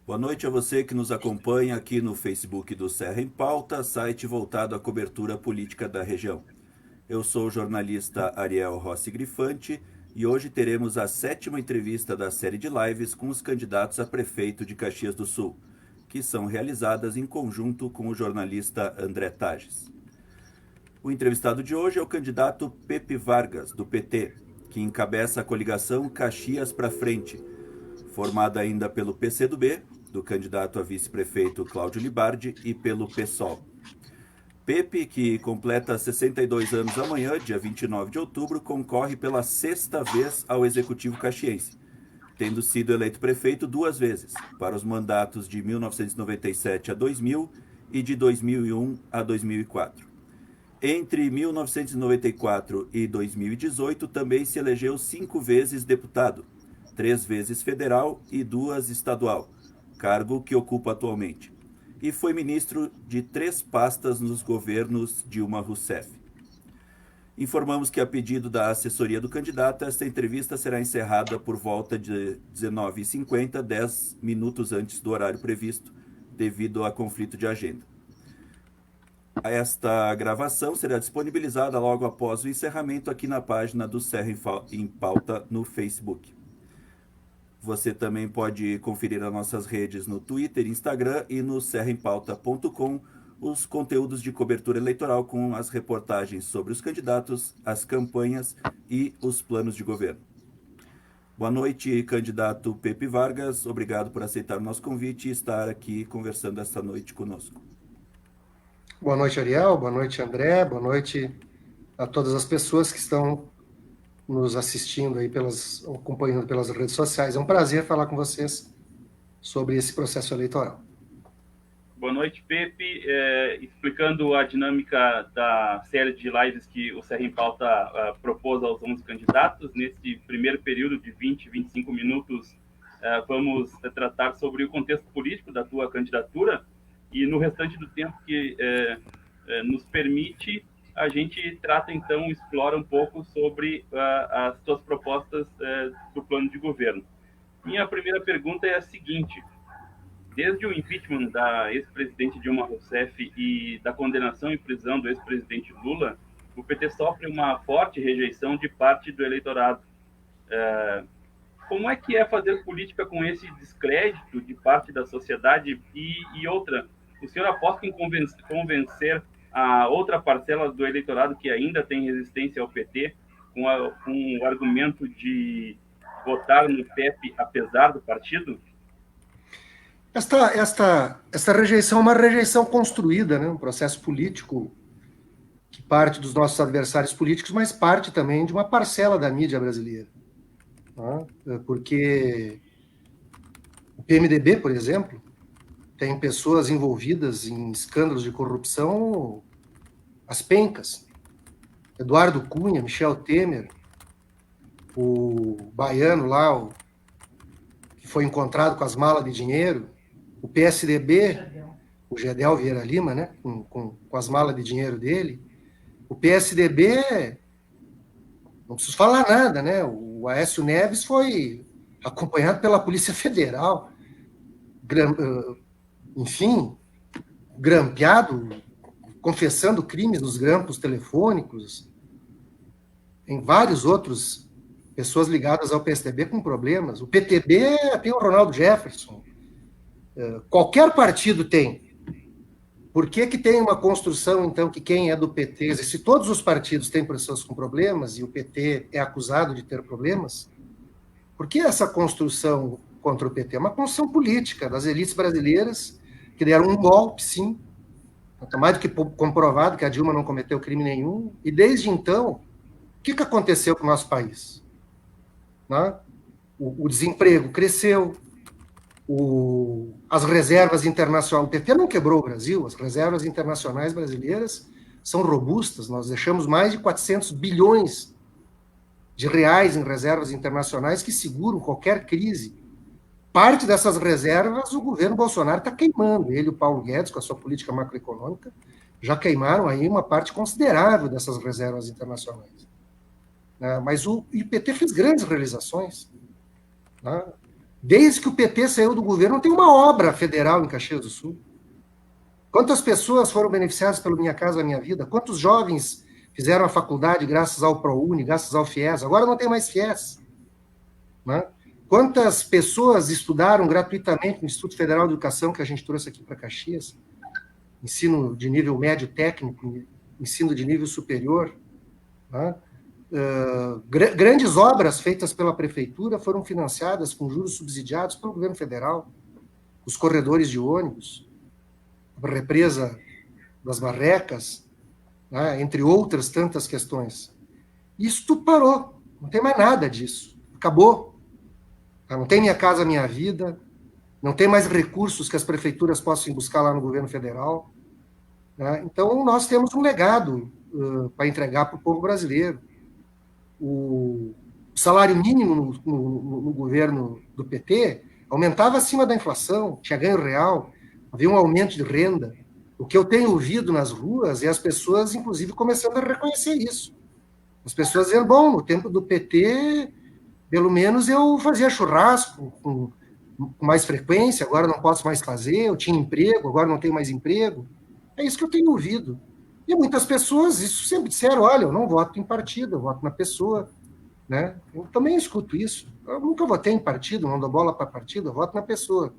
Boa noite a você que nos acompanha aqui no Facebook do Serra em Pauta, site voltado à cobertura política da região. Eu sou o jornalista Ariel Rossi Grifante e hoje teremos a 7ª entrevista da série de lives com os candidatos a prefeito de Caxias do Sul, que são realizadas em conjunto com o jornalista André Tages. O entrevistado de hoje é o candidato Pepe Vargas, do PT, que encabeça a coligação Caxias pra Frente, formada ainda pelo PCdoB, do candidato a vice-prefeito Cláudio Libardi, e pelo PSOL. Pepe, que completa 62 anos amanhã, dia 29 de outubro, concorre pela 6ª vez ao Executivo Caxiense, tendo sido eleito prefeito 2 vezes, para os mandatos de 1997 a 2000 e de 2001 a 2004. Entre 1994 e 2018, também se elegeu 5 vezes deputado, 3 vezes federal e 2 estadual, cargo que ocupa atualmente. E foi ministro de 3 pastas nos governos Dilma Rousseff. Informamos que, a pedido da assessoria do candidato, esta entrevista será encerrada por volta de 19h50, 10 minutos antes do horário previsto, devido a conflito de agenda. Esta gravação será disponibilizada logo após o encerramento aqui na página do Serra em Pauta no Facebook. Você também pode conferir as nossas redes no Twitter, Instagram e no serraempauta.com os conteúdos de cobertura eleitoral com as reportagens sobre os candidatos, as campanhas e os planos de governo. Boa noite, candidato Pepe Vargas. Obrigado por aceitar o nosso convite e estar aqui conversando esta noite conosco. Boa noite, Ariel. Boa noite, André. Boa noite a todas as pessoas que estão nos assistindo aí, acompanhando pelas redes sociais. É um prazer falar com vocês sobre esse processo eleitoral. Boa noite, Pepe. Explicando a dinâmica da série de lives que o Serra em Pauta propôs aos 11 candidatos, nesse primeiro período de 20, 25 minutos, vamos tratar sobre o contexto político da tua candidatura e no restante do tempo que nos permite, a gente trata, então, explora um pouco sobre as tuas propostas do plano de governo. Minha primeira pergunta é a seguinte: desde o impeachment da ex-presidente Dilma Rousseff e da condenação e prisão do ex-presidente Lula, o PT sofre uma forte rejeição de parte do eleitorado. Como é que é fazer política com esse descrédito de parte da sociedade? E outra, o senhor aposta em convencer a outra parcela do eleitorado que ainda tem resistência ao PT com o argumento de votar no PEP apesar do partido? Esta rejeição é uma rejeição construída, né? Um processo político que parte dos nossos adversários políticos, mas parte também de uma parcela da mídia brasileira. Né? Porque o PMDB, por exemplo, tem pessoas envolvidas em escândalos de corrupção às pencas. Eduardo Cunha, Michel Temer, o baiano lá, que foi encontrado com as malas de dinheiro, o PSDB, o Gedel Vieira Lima, né, com as malas de dinheiro dele. O PSDB, não preciso falar nada, né? O Aécio Neves foi acompanhado pela Polícia Federal, enfim, grampeado, confessando crimes nos grampos telefônicos. Tem vários outros pessoas ligadas ao PSDB com problemas. O PTB tem o Ronaldo Jefferson. Qualquer partido tem. Por que tem uma construção, então, que quem é do PT, se todos os partidos têm pessoas com problemas e o PT é acusado de ter problemas, por que essa construção contra o PT? É uma construção política das elites brasileiras que deram um golpe, sim, está mais do que comprovado que a Dilma não cometeu crime nenhum, e desde então, o que aconteceu com o nosso país? Né? O desemprego cresceu, as reservas internacionais, o PT não quebrou o Brasil, as reservas internacionais brasileiras são robustas, nós deixamos mais de 400 bilhões de reais em reservas internacionais que seguram qualquer crise. Parte dessas reservas o governo Bolsonaro está queimando, ele e o Paulo Guedes, com a sua política macroeconômica, já queimaram aí uma parte considerável dessas reservas internacionais. Mas o PT fez grandes realizações. Desde que o PT saiu do governo, não tem uma obra federal em Caxias do Sul. Quantas pessoas foram beneficiadas pelo Minha Casa Minha Vida? Quantos jovens fizeram a faculdade graças ao ProUni, graças ao FIES? Agora não tem mais FIES. Né? Quantas pessoas estudaram gratuitamente no Instituto Federal de Educação, que a gente trouxe aqui para Caxias? Ensino de nível médio técnico, ensino de nível superior. Né? Grandes obras feitas pela prefeitura foram financiadas com juros subsidiados pelo governo federal. Os corredores de ônibus, a represa das Barrecas, né? Entre outras tantas questões. Isso tudo parou. Não tem mais nada disso. Acabou. Não tem Minha Casa Minha Vida, não tem mais recursos que as prefeituras possam buscar lá no governo federal. Né? Então, nós temos um legado para entregar para o povo brasileiro. O salário mínimo no governo do PT aumentava acima da inflação, tinha ganho real, havia um aumento de renda. O que eu tenho ouvido nas ruas é as pessoas, inclusive, começando a reconhecer isso. As pessoas dizendo, bom, no tempo do PT, pelo menos eu fazia churrasco com mais frequência, agora não posso mais fazer, eu tinha emprego, agora não tenho mais emprego. É isso que eu tenho ouvido. E muitas pessoas isso sempre disseram, olha, eu não voto em partido, eu voto na pessoa. Né? Eu também escuto isso. Eu nunca votei em partido, não dou bola para partido, eu voto na pessoa.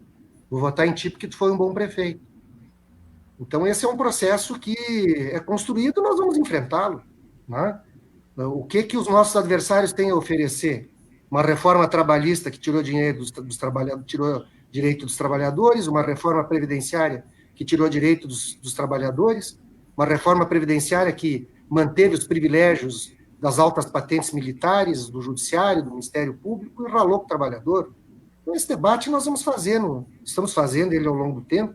Vou votar em ti porque tu foi um bom prefeito. Então, esse é um processo que é construído, nós vamos enfrentá-lo. Né? O que os nossos adversários têm a oferecer? Uma reforma trabalhista que tirou dinheiro dos trabalhadores, tirou direito dos trabalhadores, uma reforma previdenciária que tirou direito dos trabalhadores, uma reforma previdenciária que manteve os privilégios das altas patentes militares, do judiciário, do Ministério Público, e ralou com o trabalhador. Então, esse debate nós vamos fazendo, estamos fazendo ele ao longo do tempo,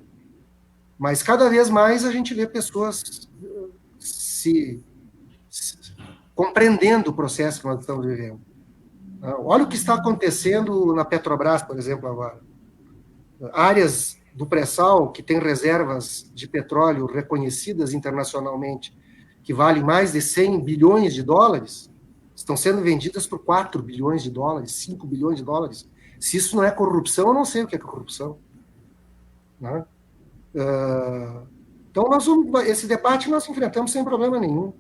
mas cada vez mais a gente vê pessoas compreendendo o processo que nós estamos vivendo. Olha o que está acontecendo na Petrobras, por exemplo, agora. Áreas do pré-sal que têm reservas de petróleo reconhecidas internacionalmente, que valem mais de 100 bilhões de dólares, estão sendo vendidas por 4 bilhões de dólares, 5 bilhões de dólares. Se isso não é corrupção, eu não sei o que é corrupção. Né? Então, esse debate nós enfrentamos sem problema nenhum.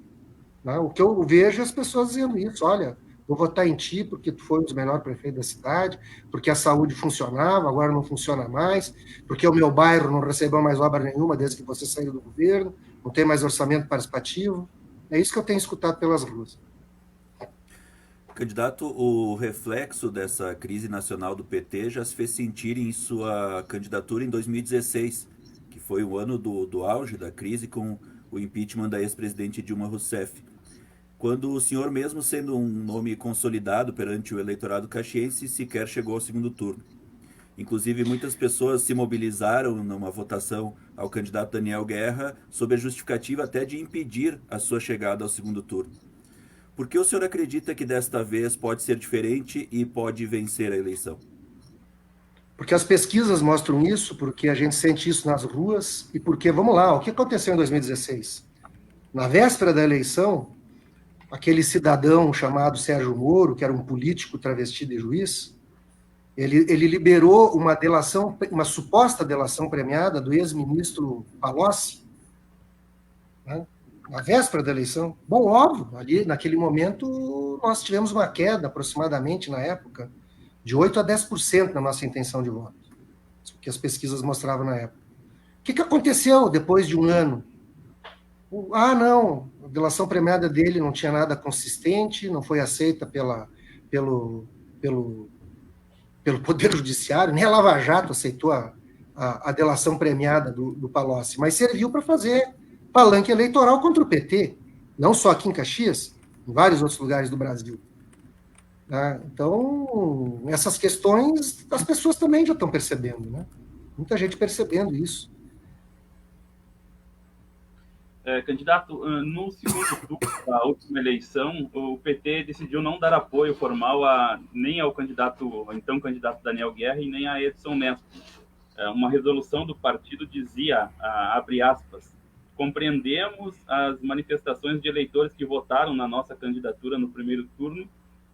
Né? O que eu vejo é as pessoas dizendo isso, olha, vou votar em ti porque tu foi um dos melhores prefeitos da cidade, porque a saúde funcionava, agora não funciona mais, porque o meu bairro não recebeu mais obra nenhuma desde que você saiu do governo, não tem mais orçamento participativo. É isso que eu tenho escutado pelas ruas. Candidato, o reflexo dessa crise nacional do PT já se fez sentir em sua candidatura em 2016, que foi o ano do auge da crise com o impeachment da ex-presidente Dilma Rousseff, quando o senhor, mesmo sendo um nome consolidado perante o eleitorado caxiense, sequer chegou ao segundo turno. Inclusive, muitas pessoas se mobilizaram numa votação ao candidato Daniel Guerra sob a justificativa até de impedir a sua chegada ao segundo turno. Por que o senhor acredita que desta vez pode ser diferente e pode vencer a eleição? Porque as pesquisas mostram isso, porque a gente sente isso nas ruas, e porque, vamos lá, o que aconteceu em 2016? Na véspera da eleição, aquele cidadão chamado Sérgio Moro, que era um político travesti de juiz, ele liberou uma delação, uma suposta delação premiada do ex-ministro Palocci, né, na véspera da eleição. Bom, óbvio, ali, naquele momento, nós tivemos uma queda, aproximadamente, na época, de 8% a 10% na nossa intenção de voto, o que as pesquisas mostravam na época. O que aconteceu depois de um ano? Não, a delação premiada dele não tinha nada consistente, não foi aceita pelo Poder Judiciário, nem a Lava Jato aceitou a delação premiada do Palocci, mas serviu para fazer palanque eleitoral contra o PT, não só aqui em Caxias, em vários outros lugares do Brasil. Então, essas questões as pessoas também já estão percebendo, né? Muita gente percebendo isso. Candidato, no segundo turno da última eleição, o PT decidiu não dar apoio formal nem ao então candidato Daniel Guerra e nem a Edson Nesto. Uma resolução do partido dizia, abre aspas, compreendemos as manifestações de eleitores que votaram na nossa candidatura no primeiro turno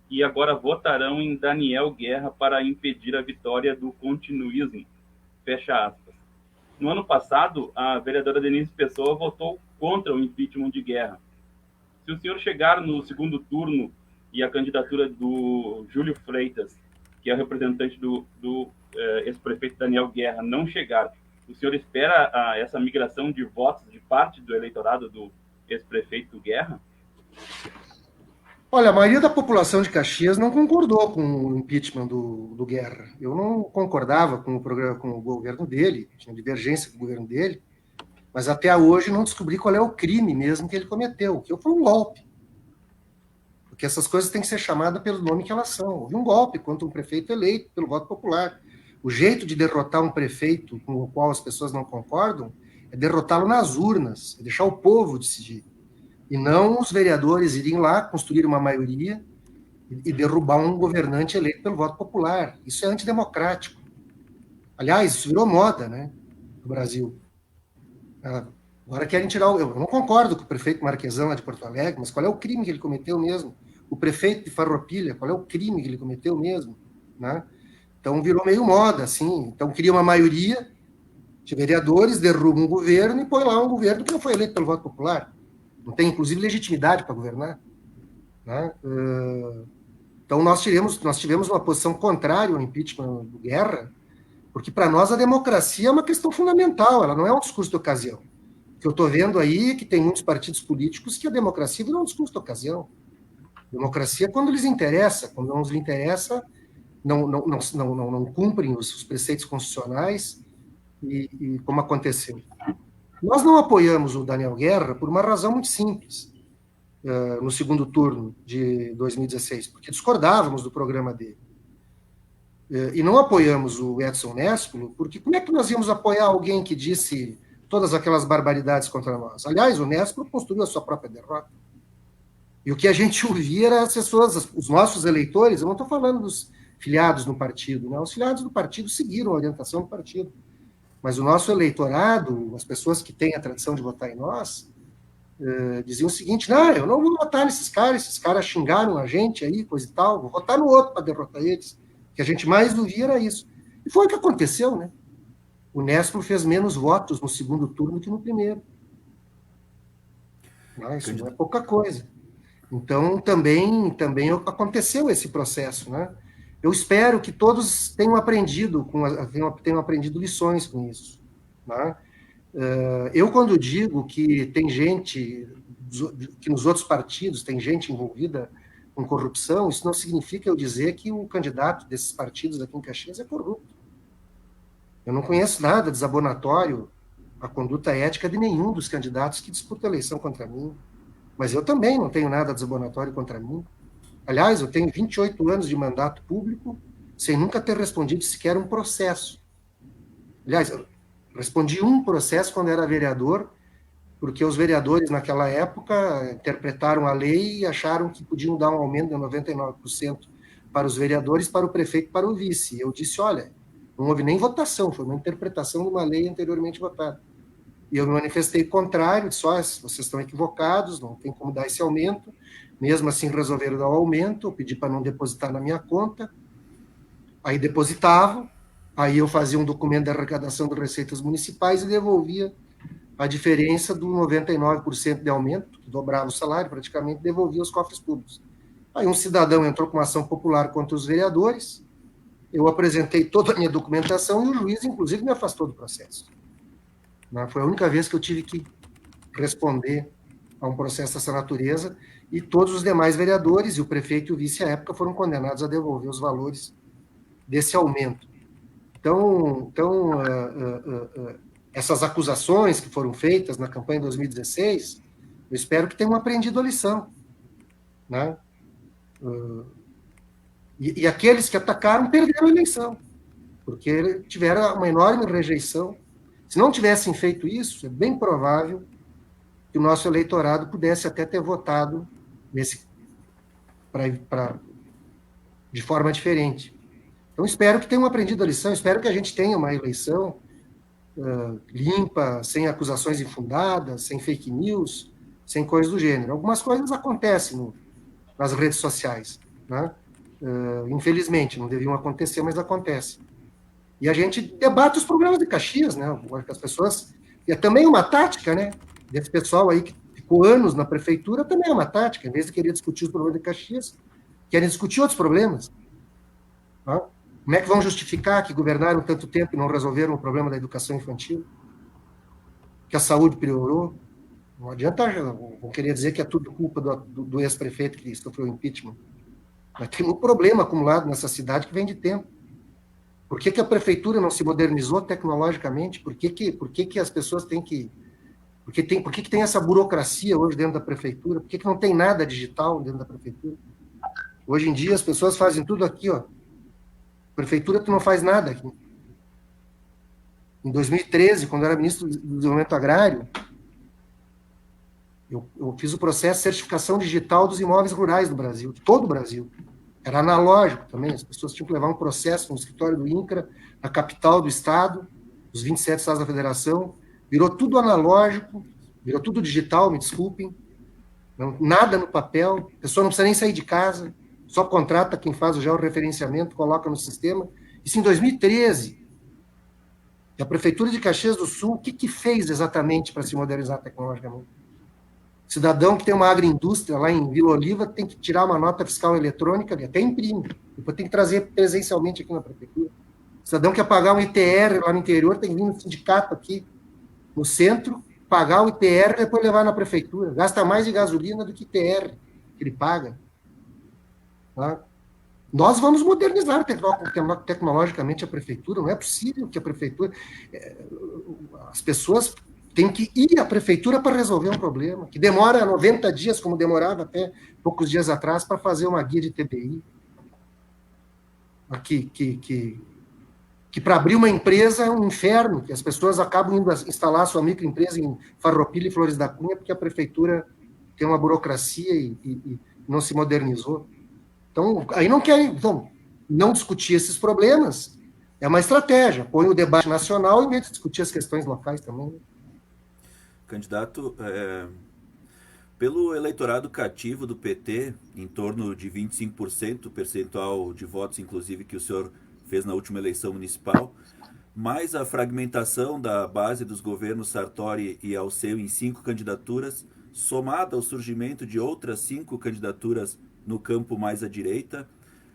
e agora votarão em Daniel Guerra para impedir a vitória do continuismo. Fecha aspas. No ano passado, a vereadora Denise Pessoa votou contra o impeachment de Guerra. Se o senhor chegar no segundo turno e a candidatura do Júlio Freitas, que é o representante do ex-prefeito Daniel Guerra, não chegar, o senhor espera essa migração de votos de parte do eleitorado do ex-prefeito Guerra? Olha, a maioria da população de Caxias não concordou com o impeachment do Guerra. Eu não concordava com o programa, com o governo dele, tinha divergência com o governo dele, mas até hoje não descobri qual é o crime mesmo que ele cometeu, que foi um golpe. Porque essas coisas têm que ser chamadas pelo nome que elas são. Houve um golpe contra um prefeito eleito pelo voto popular. O jeito de derrotar um prefeito com o qual as pessoas não concordam é derrotá-lo nas urnas, é deixar o povo decidir. E não os vereadores irem lá construir uma maioria e derrubar um governante eleito pelo voto popular. Isso é antidemocrático. Aliás, isso virou moda, né, no Brasil. Agora querem tirar... Eu não concordo com o prefeito Marquesão lá de Porto Alegre, mas qual é o crime que ele cometeu mesmo? O prefeito de Farroupilha, qual é o crime que ele cometeu mesmo? Né? Então virou meio moda, assim. Então cria uma maioria de vereadores, derruba um governo e põe lá um governo que não foi eleito pelo voto popular. Não tem, inclusive, legitimidade para governar. Né? Então nós tivemos uma posição contrária ao impeachment do Guerra, porque para nós a democracia é uma questão fundamental, ela não é um discurso de ocasião. O que eu estou vendo aí é que tem muitos partidos políticos que a democracia virou um discurso de ocasião. Democracia é quando lhes interessa, quando não lhes interessa, não cumprem os preceitos constitucionais, e como aconteceu. Nós não apoiamos o Daniel Guerra por uma razão muito simples, no segundo turno de 2016, porque discordávamos do programa dele. E não apoiamos o Edson Nespolo, porque como é que nós íamos apoiar alguém que disse todas aquelas barbaridades contra nós? Aliás, o Nespolo construiu a sua própria derrota. E o que a gente ouvia era as pessoas, os nossos eleitores, eu não estou falando dos filiados no partido, né? Os filiados do partido seguiram a orientação do partido. Mas o nosso eleitorado, as pessoas que têm a tradição de votar em nós, diziam o seguinte: não, eu não vou votar nesses caras, esses caras xingaram a gente aí, coisa e tal, vou votar no outro para derrotar eles. O que a gente mais ouvia era isso. E foi o que aconteceu, né? O Nespolo fez menos votos no segundo turno que no primeiro. Mas isso não é pouca coisa. Então, também aconteceu esse processo, né? Eu espero que todos tenham aprendido lições com isso. Né? Eu, quando digo que tem gente, que nos outros partidos tem gente envolvida com corrupção, isso não significa eu dizer que o candidato desses partidos aqui em Caxias é corrupto. Eu não conheço nada desabonatório à conduta ética de nenhum dos candidatos que disputam a eleição contra mim. Mas eu também não tenho nada desabonatório contra mim. Aliás, eu tenho 28 anos de mandato público sem nunca ter respondido sequer um processo. Aliás, eu respondi um processo quando era vereador, porque os vereadores naquela época interpretaram a lei e acharam que podiam dar um aumento de 99% para os vereadores, para o prefeito e para o vice. E eu disse, olha, não houve nem votação, foi uma interpretação de uma lei anteriormente votada. E eu me manifestei contrário, disse, olha, vocês estão equivocados, não tem como dar esse aumento. Mesmo assim, resolveram dar o aumento, eu pedi para não depositar na minha conta, aí depositavam, aí eu fazia um documento de arrecadação de receitas municipais e devolvia a diferença do 99% de aumento, que dobrava o salário, praticamente devolvia aos cofres públicos. Aí um cidadão entrou com uma ação popular contra os vereadores, eu apresentei toda a minha documentação e o juiz, inclusive, me afastou do processo. Foi a única vez que eu tive que responder a um processo dessa natureza, e todos os demais vereadores, e o prefeito e o vice à época, foram condenados a devolver os valores desse aumento. Então essas acusações que foram feitas na campanha de 2016, eu espero que tenham aprendido a lição. Né? E aqueles que atacaram perderam a eleição, porque tiveram uma enorme rejeição. Se não tivessem feito isso, é bem provável que o nosso eleitorado pudesse até ter votado de forma diferente. Então, espero que tenham aprendido a lição, espero que a gente tenha uma eleição limpa, sem acusações infundadas, sem fake news, sem coisas do gênero. Algumas coisas acontecem nas redes sociais, né? Infelizmente, não deviam acontecer, mas acontecem. E a gente debate os problemas de Caxias, né? As pessoas... E é também uma tática, né? Desse pessoal aí que ficou anos na prefeitura, também é uma tática. Em vez de querer discutir os problemas de Caxias, querem discutir outros problemas. Tá? Como é que vão justificar que governaram tanto tempo e não resolveram o problema da educação infantil? Que a saúde piorou? Não adianta, vão querer dizer que é tudo culpa do ex-prefeito que sofreu impeachment. Mas tem um problema acumulado nessa cidade que vem de tempo. Por que a prefeitura não se modernizou tecnologicamente? Por que as pessoas têm que... Por que tem essa burocracia hoje dentro da prefeitura? Por que não tem nada digital dentro da prefeitura? Hoje em dia as pessoas fazem tudo aqui, ó. Prefeitura, tu não faz nada aqui. Em 2013, quando eu era ministro do Desenvolvimento Agrário, eu fiz o processo de certificação digital dos imóveis rurais do Brasil, de todo o Brasil. Era analógico também, as pessoas tinham que levar um processo no escritório do INCRA, na capital do estado, os 27 estados da federação, virou tudo analógico, virou tudo digital, me desculpem, nada no papel, a pessoa não precisa nem sair de casa, só contrata quem faz o georreferenciamento, coloca no sistema. Isso em 2013. E a Prefeitura de Caxias do Sul, o que fez exatamente para se modernizar tecnologicamente? Cidadão que tem uma agroindústria lá em Vila Oliva tem que tirar uma nota fiscal eletrônica, até imprime, depois tem que trazer presencialmente aqui na prefeitura. Cidadão que quer pagar um ITR lá no interior, tem que vir no sindicato aqui, no centro, pagar o ITR e depois levar na prefeitura. Gasta mais de gasolina do que ITR que ele paga. Tá? Nós vamos modernizar tecnologicamente a prefeitura, não é possível que a prefeitura... As pessoas... Tem que ir à prefeitura para resolver um problema, que demora 90 dias, como demorava até poucos dias atrás, para fazer uma guia de TBI. Que para abrir uma empresa é um inferno, que as pessoas acabam indo instalar sua microempresa em Farroupilha e Flores da Cunha, porque a prefeitura tem uma burocracia e não se modernizou. Então, aí não querem... Então, não discutir esses problemas é uma estratégia. Põe o debate nacional em vez de discutir as questões locais também. Candidato, pelo eleitorado cativo do PT, em torno de 25%, percentual de votos, inclusive, que o senhor fez na última eleição municipal, mais a fragmentação da base dos governos Sartori e Alceu em 5 candidaturas, somada ao surgimento de outras 5 candidaturas no campo mais à direita,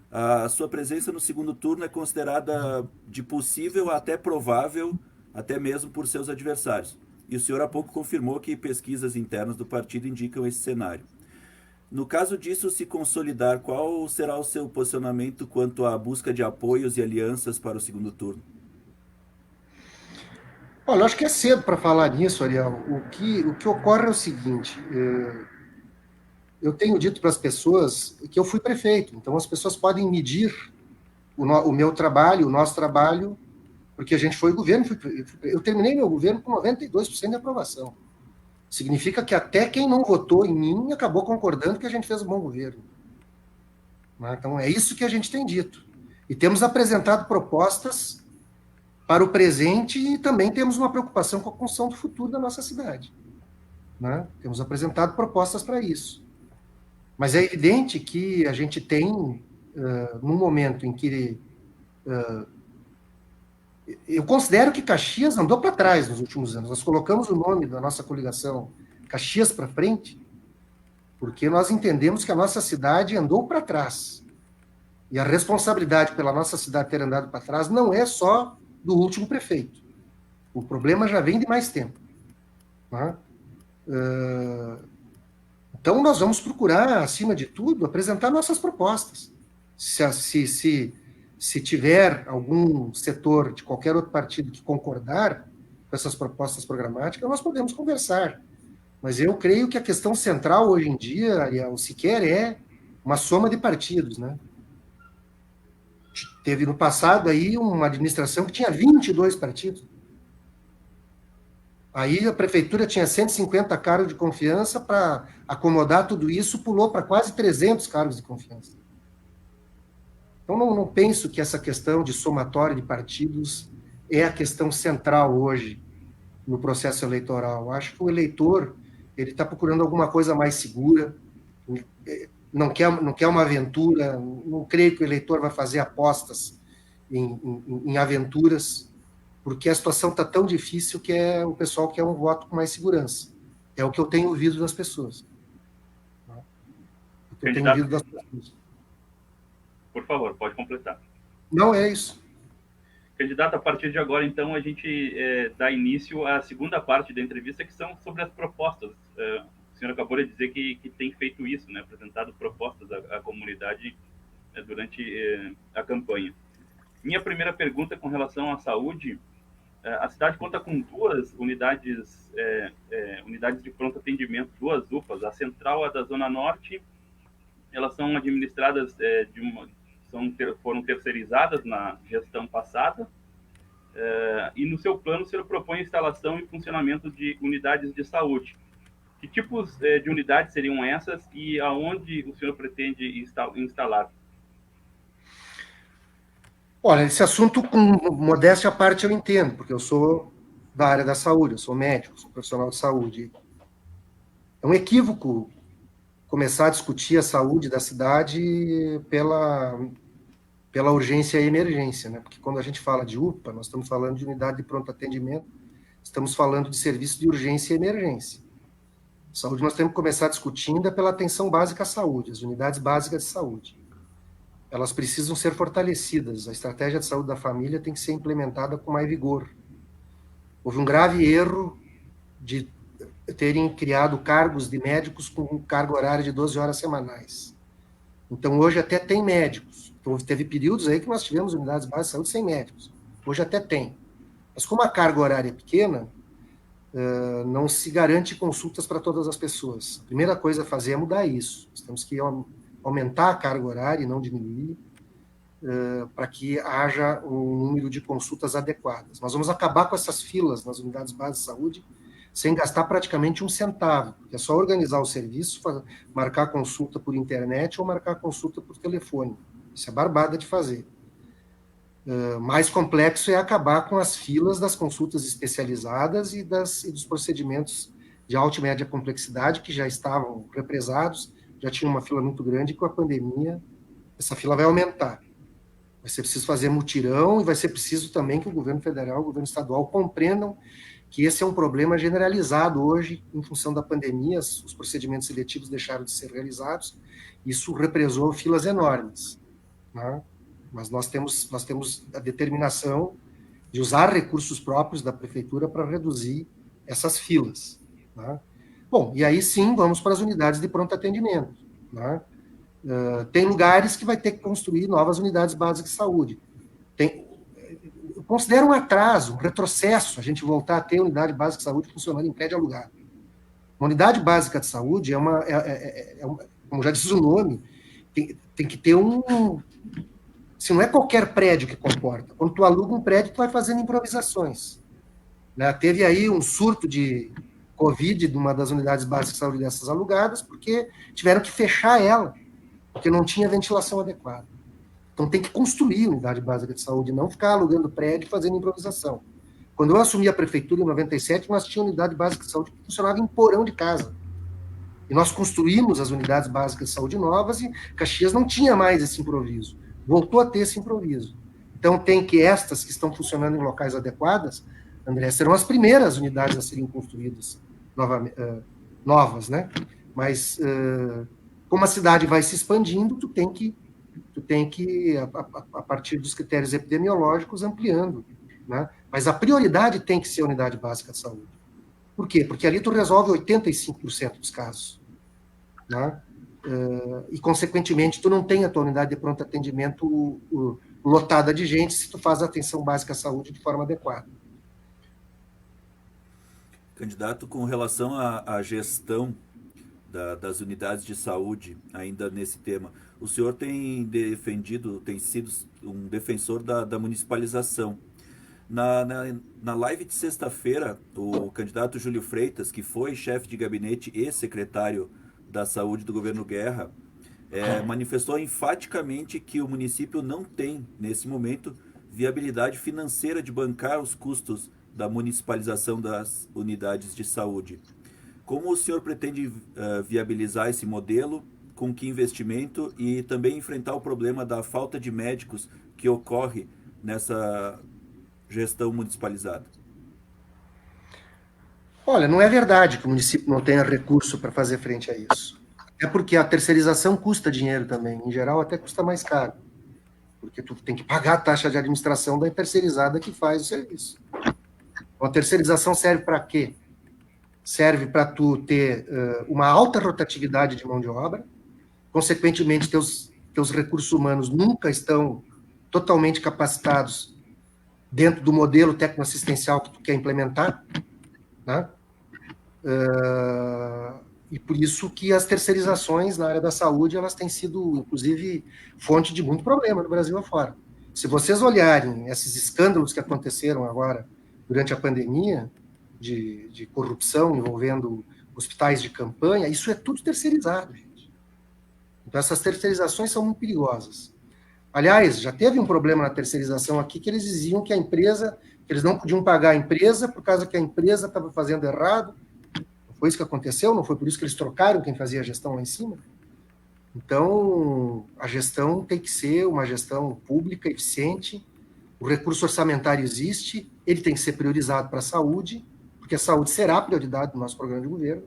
a sua presença no segundo turno é considerada de possível a até provável, até mesmo por seus adversários. E o senhor há pouco confirmou que pesquisas internas do partido indicam esse cenário. No caso disso se consolidar, qual será o seu posicionamento quanto à busca de apoios e alianças para o segundo turno? Olha, eu acho que é cedo para falar nisso, Ariel. O que ocorre é o seguinte, eu tenho dito para as pessoas que eu fui prefeito, então as pessoas podem medir o meu trabalho, o nosso trabalho, porque a gente foi governo, eu terminei meu governo com 92% de aprovação. Significa que até quem não votou em mim acabou concordando que a gente fez um bom governo. Então, é isso que a gente tem dito. E temos apresentado propostas para o presente e também temos uma preocupação com a construção do futuro da nossa cidade. Temos apresentado propostas para isso. Mas é evidente que a gente tem, num momento em que... eu considero que Caxias andou para trás nos últimos anos. Nós colocamos o nome da nossa coligação Caxias para frente, porque nós entendemos que a nossa cidade andou para trás. E a responsabilidade pela nossa cidade ter andado para trás não é só do último prefeito. O problema já vem de mais tempo. Então, nós vamos procurar, acima de tudo, apresentar nossas propostas. Se tiver algum setor de qualquer outro partido que concordar com essas propostas programáticas, nós podemos conversar. Mas eu creio que a questão central hoje em dia, Ariel, sequer é uma soma de partidos, Teve no passado aí uma administração que tinha 22 partidos. Aí a prefeitura tinha 150 cargos de confiança, para acomodar tudo isso, pulou para quase 300 cargos de confiança. Então, não penso que essa questão de somatório de partidos é a questão central hoje no processo eleitoral. Acho que o eleitor ele está procurando alguma coisa mais segura. não quer uma aventura, não creio que o eleitor vai fazer apostas em aventuras, porque a situação está tão difícil que o pessoal quer um voto com mais segurança. É o que eu tenho ouvido das pessoas. É o que eu tenho ouvido das pessoas. Por favor, pode completar. Não, é isso. Candidato, a partir de agora, então, a gente dá início à segunda parte da entrevista, que são sobre as propostas. O senhor acabou de dizer que tem feito isso, né, apresentado propostas à comunidade durante a campanha. Minha primeira pergunta com relação à saúde: a cidade conta com duas unidades de pronto atendimento, duas UPAs. A central, a da Zona Norte, elas são administradas foram terceirizadas na gestão passada, e no seu plano o senhor propõe a instalação e funcionamento de unidades de saúde. Que tipos de unidades seriam essas e aonde o senhor pretende instalar? Olha, esse assunto, com modéstia à parte, eu entendo, porque eu sou da área da saúde, eu sou médico, sou profissional de saúde. É um equívoco começar a discutir a saúde da cidade pela urgência e emergência, né? Porque quando a gente fala de UPA, nós estamos falando de unidade de pronto atendimento, estamos falando de serviço de urgência e emergência. Saúde nós temos que começar discutindo pela atenção básica à saúde, as unidades básicas de saúde. Elas precisam ser fortalecidas, a estratégia de saúde da família tem que ser implementada com mais vigor. Houve um grave erro de terem criado cargos de médicos com carga horária de 12 horas semanais. Então, hoje até tem médicos. Então, teve períodos aí que nós tivemos unidades básicas de saúde sem médicos. Hoje até tem. Mas como a carga horária é pequena, não se garante consultas para todas as pessoas. A primeira coisa a fazer é mudar isso. Nós temos que aumentar a carga horária e não diminuir, para que haja um número de consultas adequadas. Nós vamos acabar com essas filas nas unidades básicas de saúde sem gastar praticamente um centavo, porque é só organizar o serviço, marcar consulta por internet ou marcar consulta por telefone. Isso é barbada de fazer. Mais complexo é acabar com as filas das consultas especializadas e dos procedimentos de alta e média complexidade, que já estavam represados, já tinha uma fila muito grande, e com a pandemia essa fila vai aumentar. Vai ser preciso fazer mutirão e vai ser preciso também que o governo federal, o governo estadual compreendam que esse é um problema generalizado hoje, em função da pandemia, os procedimentos seletivos deixaram de ser realizados, isso represou filas enormes, né? Mas nós temos a determinação de usar recursos próprios da prefeitura para reduzir essas filas, né? Bom, e aí sim, vamos para as unidades de pronto atendimento, né? Tem lugares que vai ter que construir novas unidades básicas de saúde. Eu considero um atraso, um retrocesso, a gente voltar a ter unidade básica de saúde funcionando em prédio alugado. Uma unidade básica de saúde como já diz o nome, tem que ter se não é qualquer prédio que comporta. Quando tu aluga um prédio, tu vai fazendo improvisações, né? Teve aí um surto de Covid de uma das unidades básicas de saúde dessas alugadas, porque tiveram que fechar ela, porque não tinha ventilação adequada. Então tem que construir unidade básica de saúde, não ficar alugando prédio e fazendo improvisação. Quando eu assumi a prefeitura em 97, nós tínhamos unidade básica de saúde que funcionava em porão de casa. E nós construímos as unidades básicas de saúde novas e Caxias não tinha mais esse improviso. Voltou a ter esse improviso. Então tem que estas que estão funcionando em locais adequados, André, serão as primeiras unidades a serem construídas novas, né? Mas como a cidade vai se expandindo, tu tem que, a partir dos critérios epidemiológicos, ampliando, né? Mas a prioridade tem que ser a unidade básica de saúde. Por quê? Porque ali tu resolve 85% dos casos, né? E, consequentemente, tu não tem a tua unidade de pronto atendimento lotada de gente se tu faz a atenção básica à saúde de forma adequada. Candidato, com relação à gestão das unidades de saúde, ainda nesse tema, o senhor tem sido um defensor da municipalização. Na live de sexta-feira, o candidato Júlio Freitas, que foi chefe de gabinete e secretário da saúde do governo Guerra, manifestou enfaticamente que o município não tem, nesse momento, viabilidade financeira de bancar os custos da municipalização das unidades de saúde. Como o senhor pretende viabilizar esse modelo com que investimento e também enfrentar o problema da falta de médicos que ocorre nessa gestão municipalizada? Olha, não é verdade que o município não tenha recurso para fazer frente a isso. É porque a terceirização custa dinheiro também. Em geral, até custa mais caro. Porque tu tem que pagar a taxa de administração da terceirizada que faz o serviço. Então, a terceirização serve para quê? Serve para tu ter uma alta rotatividade de mão de obra, consequentemente, teus recursos humanos nunca estão totalmente capacitados dentro do modelo tecnoassistencial que tu quer implementar, né? E por isso que as terceirizações na área da saúde, elas têm sido, inclusive, fonte de muito problema no Brasil afora. Se vocês olharem esses escândalos que aconteceram agora durante a pandemia, de corrupção envolvendo hospitais de campanha, isso é tudo terceirizado, gente. Então, essas terceirizações são muito perigosas. Aliás, já teve um problema na terceirização aqui, que eles diziam que a empresa, que eles não podiam pagar a empresa por causa que a empresa estava fazendo errado. Não foi isso que aconteceu? Não foi por isso que eles trocaram quem fazia a gestão lá em cima? Então, a gestão tem que ser uma gestão pública, eficiente, o recurso orçamentário existe, ele tem que ser priorizado para a saúde, porque a saúde será a prioridade do nosso programa de governo.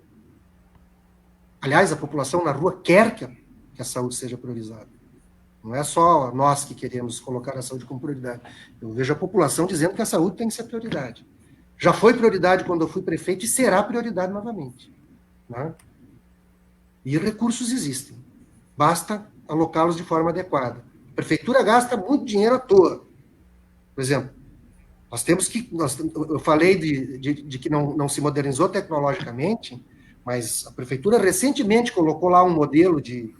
Aliás, a população na rua quer que a saúde seja priorizada. Não é só nós que queremos colocar a saúde como prioridade. Eu vejo a população dizendo que a saúde tem que ser prioridade. Já foi prioridade quando eu fui prefeito e será prioridade novamente, né? E recursos existem. Basta alocá-los de forma adequada. A prefeitura gasta muito dinheiro à toa. Por exemplo, nós temos que... eu falei de que não se modernizou tecnologicamente, mas a prefeitura recentemente colocou lá um modelo de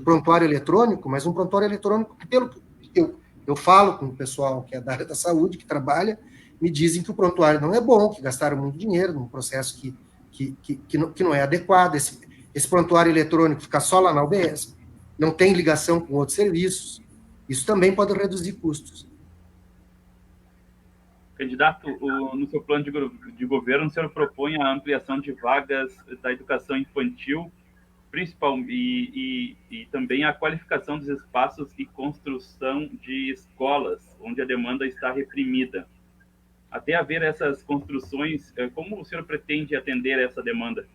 prontuário eletrônico, mas um prontuário eletrônico que, pelo que eu falo com o pessoal que é da área da saúde, que trabalha, me dizem que o prontuário não é bom, que gastaram muito dinheiro num processo que não é adequado. Esse prontuário eletrônico fica só lá na UBS, não tem ligação com outros serviços. Isso também pode reduzir custos. Candidato, no seu plano de governo, o senhor propõe a ampliação de vagas da educação infantil, principal, e também a qualificação dos espaços e construção de escolas, onde a demanda está reprimida. Até haver essas construções, como o senhor pretende atender essa demanda?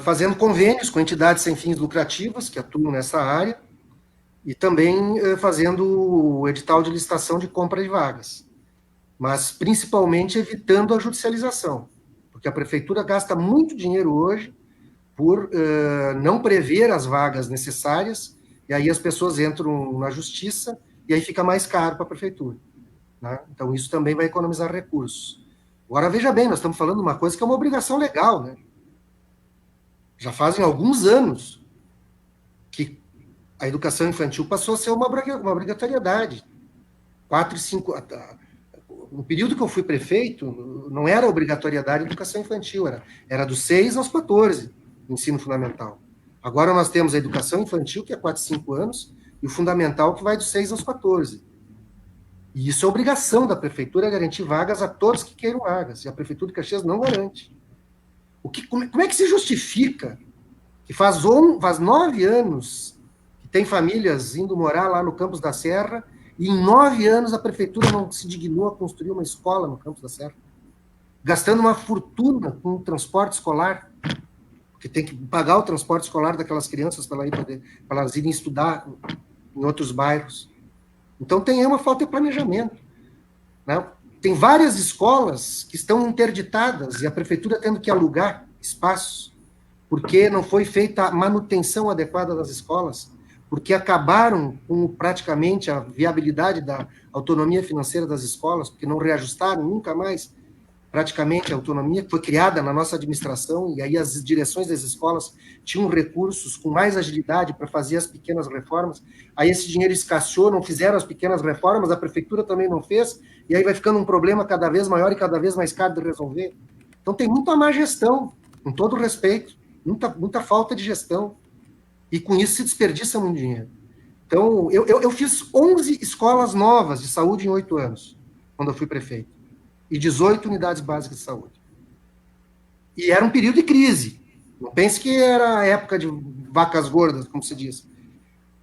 Fazendo convênios com entidades sem fins lucrativos que atuam nessa área, e também fazendo o edital de licitação de compra de vagas, mas principalmente evitando a judicialização, porque a prefeitura gasta muito dinheiro hoje por não prever as vagas necessárias, e aí as pessoas entram na justiça, e aí fica mais caro para a prefeitura, né? Então isso também vai economizar recursos. Agora, veja bem, nós estamos falando de uma coisa que é uma obrigação legal, né? Já fazem alguns anos que a educação infantil passou a ser uma obrigatoriedade. 4 e 5... No período que eu fui prefeito, não era obrigatoriedade a educação infantil, era dos 6 aos 14, ensino fundamental. Agora nós temos a educação infantil, que é 4 e 5 anos, e o fundamental, que vai dos 6 aos 14. E isso é obrigação da prefeitura, garantir vagas a todos que queiram vagas, e a prefeitura de Caxias não garante. Como é que se justifica que faz 9 anos que tem famílias indo morar lá no Campos da Serra, e em 9 anos a prefeitura não se dignou a construir uma escola no Campos da Serra, gastando uma fortuna com o transporte escolar, porque tem que pagar o transporte escolar daquelas crianças para elas irem estudar em outros bairros. Então tem aí uma falta de planejamento, né? Tem várias escolas que estão interditadas e a prefeitura tendo que alugar espaços, porque não foi feita a manutenção adequada das escolas, porque acabaram com praticamente a viabilidade da autonomia financeira das escolas, porque não reajustaram nunca mais praticamente a autonomia que foi criada na nossa administração, e aí as direções das escolas tinham recursos com mais agilidade para fazer as pequenas reformas, aí esse dinheiro escasseou, não fizeram as pequenas reformas, a prefeitura também não fez, e aí vai ficando um problema cada vez maior e cada vez mais caro de resolver. Então tem muita má gestão, com todo respeito, muita falta de gestão, e com isso se desperdiça muito dinheiro. Então, eu fiz 11 escolas novas de saúde em 8 anos, quando eu fui prefeito, e 18 unidades básicas de saúde. E era um período de crise. Não pense que era a época de vacas gordas, como se diz.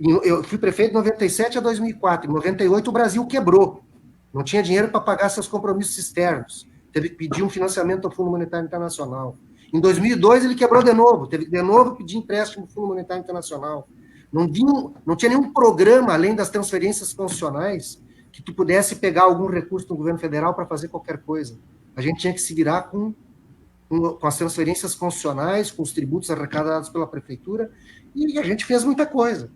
Eu fui prefeito de 97 a 2004. Em 98, o Brasil quebrou. Não tinha dinheiro para pagar seus compromissos externos. Teve que pedir um financiamento ao Fundo Monetário Internacional. Em 2002, ele quebrou de novo. Teve que, de novo, pedir empréstimo ao Fundo Monetário Internacional. Não tinha nenhum programa, além das transferências constitucionais, que tu pudesse pegar algum recurso do governo federal para fazer qualquer coisa. A gente tinha que se virar com as transferências constitucionais, com os tributos arrecadados pela prefeitura, e a gente fez muita coisa.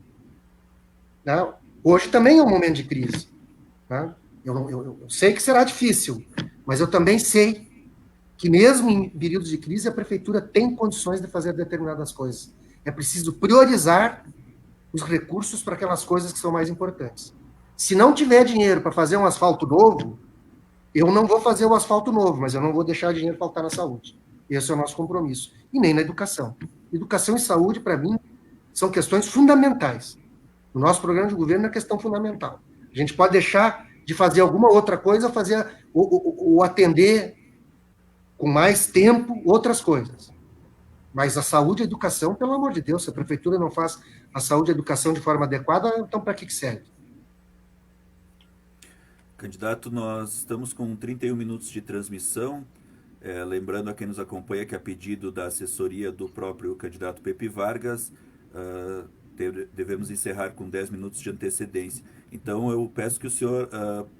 Né? Hoje também é um momento de crise. Né? Eu sei que será difícil, mas eu também sei que mesmo em períodos de crise, a prefeitura tem condições de fazer determinadas coisas. É preciso priorizar os recursos para aquelas coisas que são mais importantes. Se não tiver dinheiro para fazer um asfalto novo, eu não vou fazer o asfalto novo, mas eu não vou deixar dinheiro faltar na saúde. Esse é o nosso compromisso. E nem na educação. Educação e saúde, para mim, são questões fundamentais. O nosso programa de governo é questão fundamental. A gente pode deixar de fazer alguma outra coisa, fazer ou atender com mais tempo outras coisas. Mas a saúde e a educação, pelo amor de Deus, se a prefeitura não faz a saúde e a educação de forma adequada, então para que serve? Candidato, nós estamos com 31 minutos de transmissão. Lembrando a quem nos acompanha que, a pedido da assessoria do próprio candidato Pepe Vargas, devemos encerrar com 10 minutos de antecedência. Então, eu peço que o senhor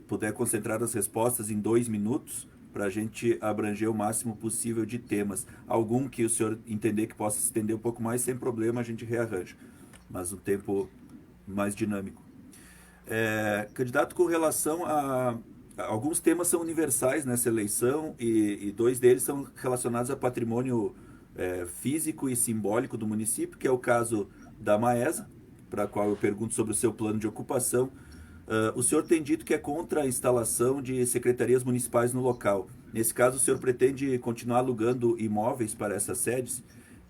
puder concentrar as respostas em 2 minutos, para a gente abranger o máximo possível de temas. Algum que o senhor entender que possa se estender um pouco mais, sem problema, a gente rearranja. Mas um tempo mais dinâmico. Candidato, com relação a... Alguns temas são universais nessa eleição e 2 deles são relacionados a patrimônio físico e simbólico do município, que é o caso da Maesa, para a qual eu pergunto sobre o seu plano de ocupação. O senhor tem dito que é contra a instalação de secretarias municipais no local. Nesse caso, o senhor pretende continuar alugando imóveis para essas sedes?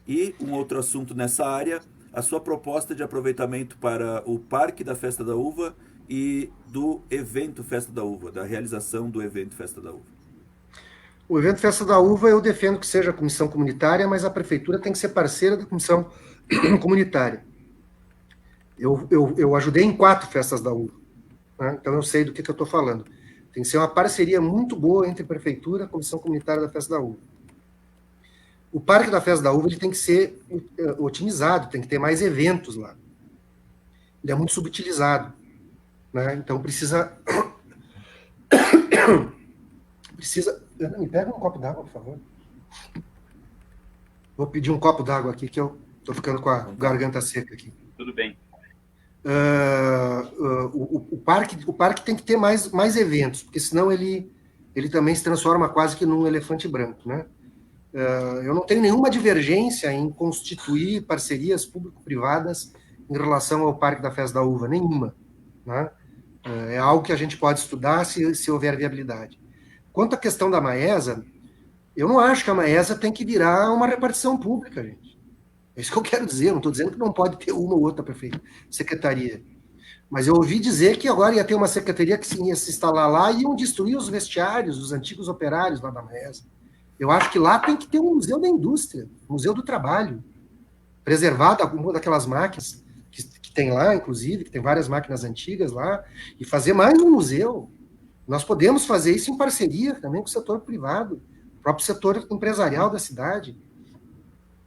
E um outro assunto nessa área, a sua proposta de aproveitamento para o Parque da Festa da Uva e do evento Festa da Uva, da realização do evento Festa da Uva. O evento Festa da Uva eu defendo que seja a comissão comunitária, mas a prefeitura tem que ser parceira da comissão comunitária. Eu ajudei em 4 festas da uva, né? Então eu sei do que eu estou falando. Tem que ser uma parceria muito boa entre a prefeitura e a comissão comunitária da Festa da Uva. O Parque da Festa da Uva ele tem que ser otimizado, tem que ter mais eventos lá. Ele é muito subutilizado, né? Então precisa... Me pega um copo d'água, por favor. Vou pedir um copo d'água aqui, que eu estou ficando com a garganta seca aqui. Tudo bem. O parque tem que ter mais eventos, porque senão ele também se transforma quase que num elefante branco, né? Eu não tenho nenhuma divergência em constituir parcerias público-privadas em relação ao Parque da Festa da Uva, nenhuma, né? É algo que a gente pode estudar se houver viabilidade. Quanto à questão da Maesa, eu não acho que a Maesa tem que virar uma repartição pública, gente. É isso que eu quero dizer, eu não estou dizendo que não pode ter uma ou outra secretaria. Mas eu ouvi dizer que agora ia ter uma secretaria que ia se instalar lá e iam destruir os vestiários dos antigos operários lá da Maesa. Eu acho que lá tem que ter um museu da indústria, um museu do trabalho, preservado alguma daquelas máquinas que tem lá, inclusive, que tem várias máquinas antigas lá, e fazer mais um museu. Nós podemos fazer isso em parceria também com o setor privado, o próprio setor empresarial da cidade.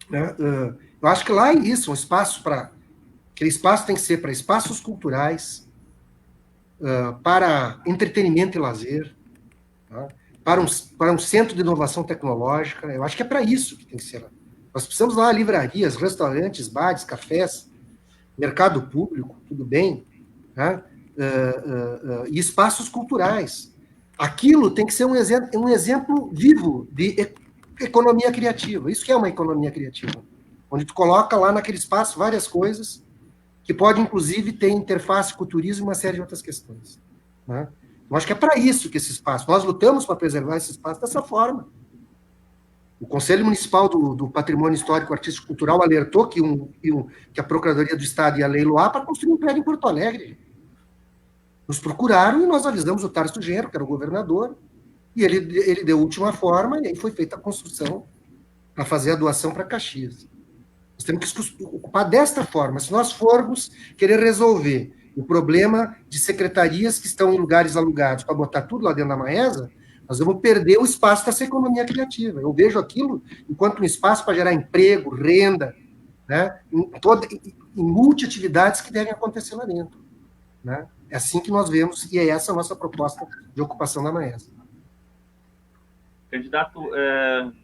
Né? Eu acho que lá é isso, um espaço para... Aquele espaço tem que ser para espaços culturais, para entretenimento e lazer, tá? Para um centro de inovação tecnológica. Eu acho que é para isso que tem que ser lá. Nós precisamos lá livrarias, restaurantes, bares, cafés, mercado público, tudo bem, tá? E espaços culturais. Aquilo tem que ser um exemplo vivo de economia criativa. Isso que é uma economia criativa, onde tu coloca lá naquele espaço várias coisas que pode, inclusive, ter interface com o turismo e uma série de outras questões. Né? Eu acho que é para isso que esse espaço... Nós lutamos para preservar esse espaço dessa forma. O Conselho Municipal do Patrimônio Histórico, Artístico e Cultural alertou que a Procuradoria do Estado ia leiloar para construir um prédio em Porto Alegre. Nos procuraram e nós avisamos o Tarso Genro, que era o governador, e ele deu última forma, e aí foi feita a construção para fazer a doação para Caxias. Nós temos que ocupar desta forma. Se nós formos querer resolver o problema de secretarias que estão em lugares alugados para botar tudo lá dentro da Maesa, nós vamos perder o espaço dessa economia criativa. Eu vejo aquilo enquanto um espaço para gerar emprego, renda, né, em multiatividades que devem acontecer lá dentro. Né? É assim que nós vemos, e é essa a nossa proposta de ocupação da Maesa. Candidato,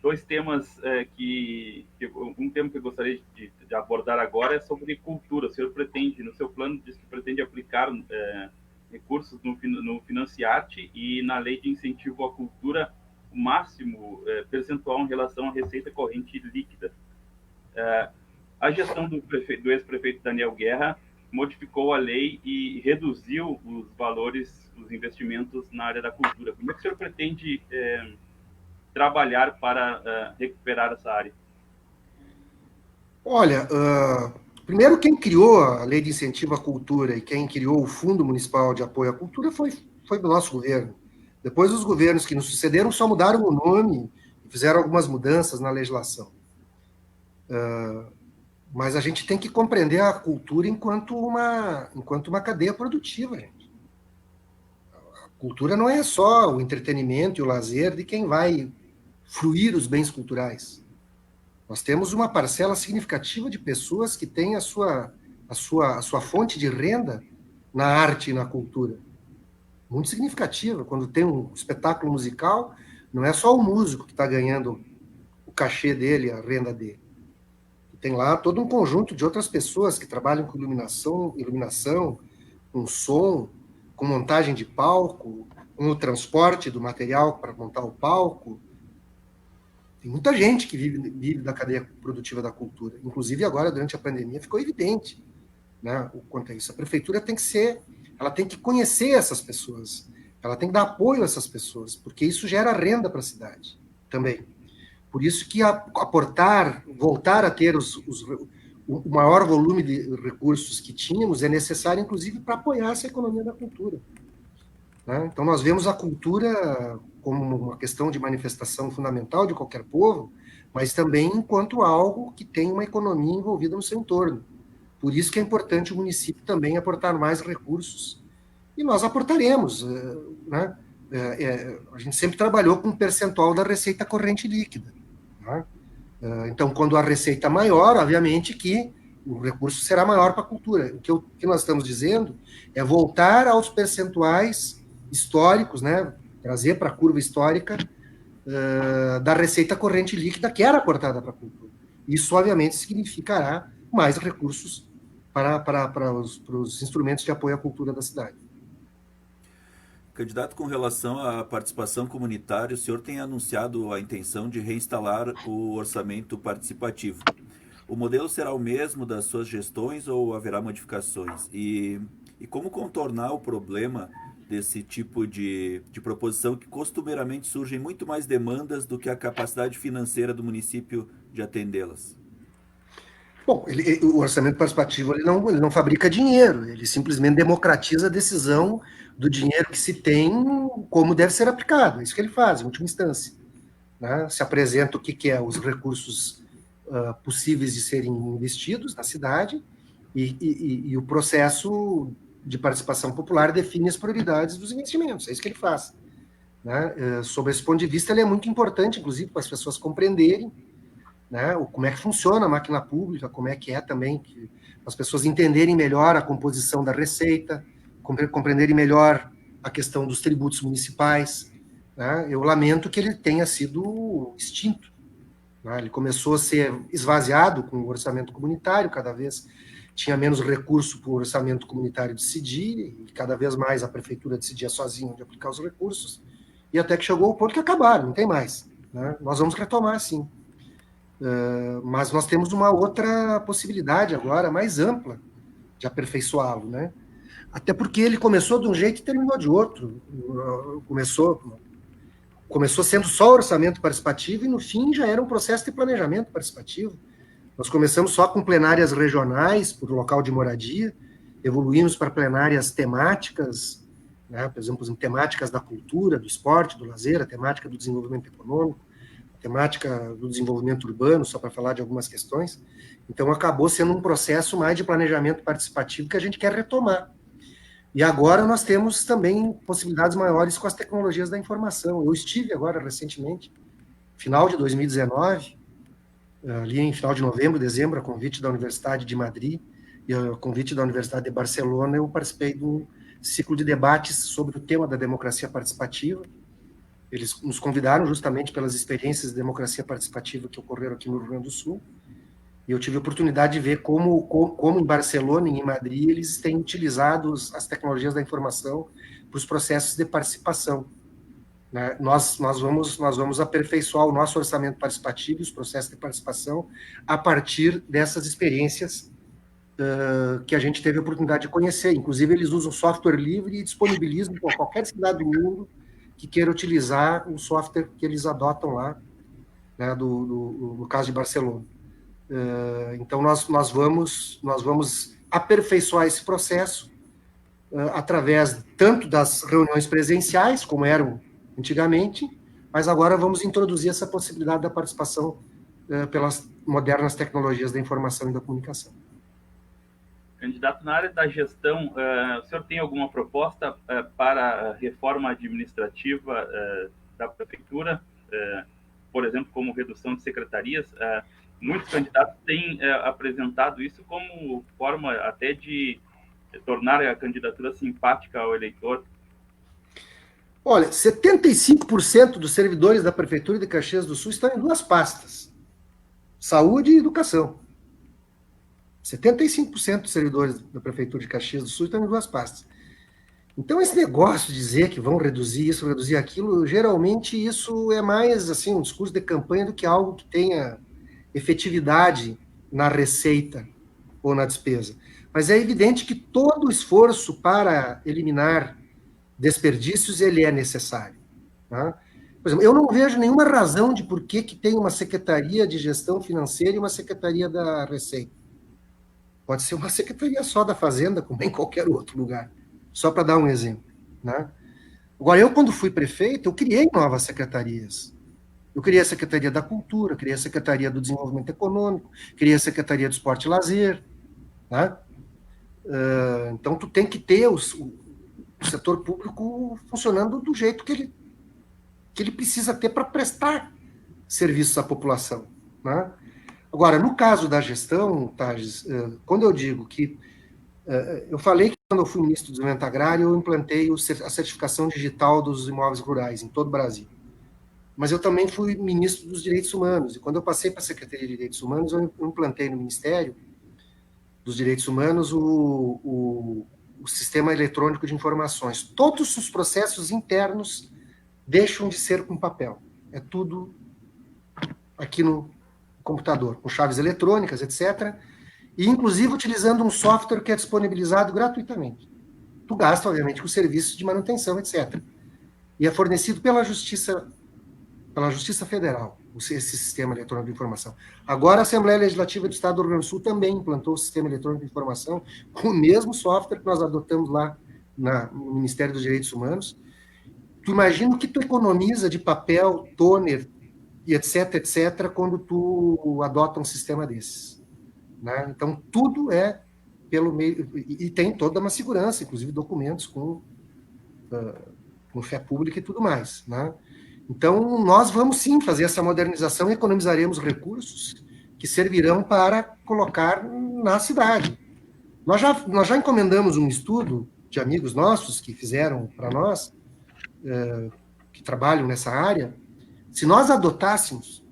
dois temas um tema que eu gostaria de abordar agora é sobre cultura. O senhor pretende, no seu plano, diz que pretende aplicar recursos no Financiarte e na lei de incentivo à cultura o máximo percentual em relação à receita corrente líquida. A gestão do ex-prefeito Daniel Guerra modificou a lei e reduziu os valores, os investimentos na área da cultura. Como é que o senhor pretende trabalhar para recuperar essa área? Olha, primeiro quem criou a Lei de Incentivo à Cultura e quem criou o Fundo Municipal de Apoio à Cultura foi o nosso governo. Depois os governos que nos sucederam só mudaram o nome e fizeram algumas mudanças na legislação. Mas a gente tem que compreender a cultura enquanto uma cadeia produtiva, gente. A cultura não é só o entretenimento e o lazer de quem vai fruir os bens culturais. Nós temos uma parcela significativa de pessoas que têm a sua fonte de renda na arte e na cultura. Muito significativa. Quando tem um espetáculo musical, não é só o músico que está ganhando o cachê dele, a renda dele. Tem lá todo um conjunto de outras pessoas que trabalham com iluminação, com som, com montagem de palco, com o transporte do material para montar o palco. Tem muita gente que vive da cadeia produtiva da cultura. Inclusive, agora, durante a pandemia, ficou evidente, né, o quanto é isso. A prefeitura ela tem que conhecer essas pessoas, ela tem que dar apoio a essas pessoas, porque isso gera renda para a cidade também. Por isso que voltar a ter o maior volume de recursos que tínhamos é necessário, inclusive, para apoiar essa economia da cultura. Né? Então, nós vemos a cultura como uma questão de manifestação fundamental de qualquer povo, mas também enquanto algo que tem uma economia envolvida no seu entorno. Por isso que é importante o município também aportar mais recursos. E nós aportaremos. Né? A gente sempre trabalhou com um percentual da receita corrente líquida. Né? Então, quando a receita é maior, obviamente que o recurso será maior para a cultura. O que nós estamos dizendo é voltar aos percentuais históricos, né? Trazer para a curva histórica da receita corrente líquida que era aportada para a cultura. Isso, obviamente, significará mais recursos para os instrumentos de apoio à cultura da cidade. Candidato, com relação à participação comunitária, o senhor tem anunciado a intenção de reinstalar o orçamento participativo. O modelo será o mesmo das suas gestões ou haverá modificações? E como contornar o problema desse tipo de proposição que costumeiramente surgem muito mais demandas do que a capacidade financeira do município de atendê-las? Bom, o orçamento participativo ele não fabrica dinheiro, ele simplesmente democratiza a decisão do dinheiro que se tem, como deve ser aplicado. É isso que ele faz, em última instância. Né? Se apresenta o que é os recursos possíveis de serem investidos na cidade e o processo de participação popular define as prioridades dos investimentos. É isso que ele faz. Né? Sob esse ponto de vista, ele é muito importante, inclusive, para as pessoas compreenderem, né, como é que funciona a máquina pública, como é que é também, que as pessoas entenderem melhor a composição da receita, compreenderem melhor a questão dos tributos municipais. Né? Eu lamento que ele tenha sido extinto. Né? Ele começou a ser esvaziado com o orçamento comunitário, cada vez tinha menos recurso para o orçamento comunitário decidir, e cada vez mais a prefeitura decidia sozinha onde aplicar os recursos, e até que chegou o ponto que acabaram, não tem mais. Né? Nós vamos retomar, sim. Mas nós temos uma outra possibilidade agora, mais ampla, de aperfeiçoá-lo, né? Até porque ele começou de um jeito e terminou de outro. Começou sendo só orçamento participativo e, no fim, já era um processo de planejamento participativo. Nós começamos só com plenárias regionais, por local de moradia, evoluímos para plenárias temáticas, né? Por exemplo, em temáticas da cultura, do esporte, do lazer, a temática do desenvolvimento econômico, temática do desenvolvimento urbano, só para falar de algumas questões. Então, acabou sendo um processo mais de planejamento participativo que a gente quer retomar. E agora nós temos também possibilidades maiores com as tecnologias da informação. Eu estive agora, recentemente, final de 2019, ali em final de novembro, dezembro, a convite da Universidade de Madrid e a convite da Universidade de Barcelona, eu participei de um ciclo de debates sobre o tema da democracia participativa. Eles nos convidaram justamente pelas experiências de democracia participativa que ocorreram aqui no Rio Grande do Sul, e eu tive a oportunidade de ver como em Barcelona e em Madrid eles têm utilizado as tecnologias da informação para os processos de participação. Né? Nós vamos aperfeiçoar o nosso orçamento participativo, os processos de participação, a partir dessas experiências que a gente teve a oportunidade de conhecer. Inclusive, eles usam software livre e disponibilizam para qualquer cidade do mundo que queira utilizar o software que eles adotam lá, né, no caso de Barcelona. Então, nós vamos aperfeiçoar esse processo através tanto das reuniões presenciais, como eram antigamente, mas agora vamos introduzir essa possibilidade da participação pelas modernas tecnologias da informação e da comunicação. Candidato, na área da gestão, o senhor tem alguma proposta para a reforma administrativa da prefeitura, por exemplo, como redução de secretarias? Muitos candidatos têm apresentado isso como forma até de tornar a candidatura simpática ao eleitor. Olha, 75% dos servidores da Prefeitura de Caxias do Sul estão em duas pastas: saúde e educação. 75% dos servidores da Prefeitura de Caxias do Sul estão em duas pastas. Então, esse negócio de dizer que vão reduzir isso, reduzir aquilo, geralmente isso é mais assim, um discurso de campanha do que algo que tenha efetividade na receita ou na despesa. Mas é evidente que todo esforço para eliminar desperdícios, ele é necessário. Tá? Por exemplo, eu não vejo nenhuma razão de por que tem uma Secretaria de Gestão Financeira e uma Secretaria da Receita. Pode ser uma secretaria só da Fazenda, como em qualquer outro lugar, só para dar um exemplo. Né? Agora, eu, quando fui prefeito, eu criei novas secretarias. Eu criei a Secretaria da Cultura, criei a Secretaria do Desenvolvimento Econômico, criei a Secretaria do Esporte e Lazer. Né? Então, tu tem que ter o setor público funcionando do jeito que ele precisa ter para prestar serviços à população. Né? Agora, no caso da gestão, Tages, quando eu digo que... eu falei que quando eu fui ministro do Desenvolvimento Agrário, eu implantei a certificação digital dos imóveis rurais em todo o Brasil. Mas eu também fui ministro dos Direitos Humanos, e quando eu passei para a Secretaria de Direitos Humanos, eu implantei no Ministério dos Direitos Humanos o Sistema Eletrônico de Informações. Todos os processos internos deixam de ser com papel. É tudo aqui no computador, com chaves eletrônicas, etc., e inclusive utilizando um software que é disponibilizado gratuitamente. Tu gasta, obviamente, com serviços de manutenção, etc. E é fornecido pela Justiça Federal, esse sistema eletrônico de informação. Agora, a Assembleia Legislativa do Estado do Rio Grande do Sul também implantou o sistema eletrônico de informação com o mesmo software que nós adotamos lá no Ministério dos Direitos Humanos. Tu imagina o que tu economiza de papel, toner, e etc., quando tu adota um sistema desses. Né? Então, tudo é pelo meio... E tem toda uma segurança, inclusive documentos com fé pública e tudo mais. Né? Então, nós vamos sim fazer essa modernização e economizaremos recursos que servirão para colocar na cidade. Nós já encomendamos um estudo de amigos nossos que fizeram para nós, que trabalham nessa área. Se nós adotássemos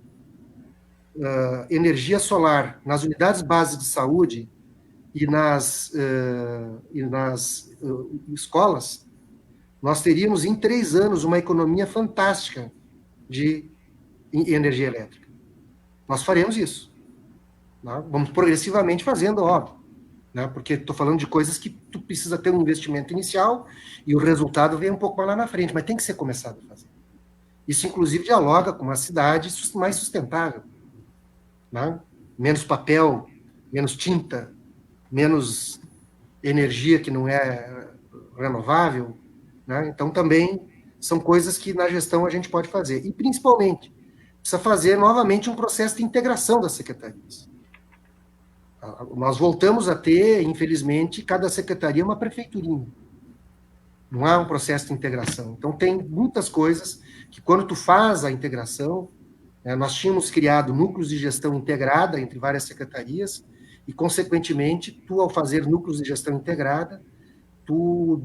energia solar nas unidades básicas de saúde e nas escolas, nós teríamos em 3 anos uma economia fantástica de energia elétrica. Nós faremos isso. Né? Vamos progressivamente fazendo, óbvio. Né? Porque estou falando de coisas que tu precisa ter um investimento inicial e o resultado vem um pouco mais lá na frente, mas tem que ser começado a fazer. Isso, inclusive, dialoga com uma cidade mais sustentável. Né? Menos papel, menos tinta, menos energia que não é renovável. Né? Então, também são coisas que na gestão a gente pode fazer. E, principalmente, precisa fazer novamente um processo de integração das secretarias. Nós voltamos a ter, infelizmente, cada secretaria uma prefeiturinha. Não há um processo de integração. Então, tem muitas coisas que, quando tu faz a integração, nós tínhamos criado núcleos de gestão integrada entre várias secretarias e, consequentemente, tu, ao fazer núcleos de gestão integrada, tu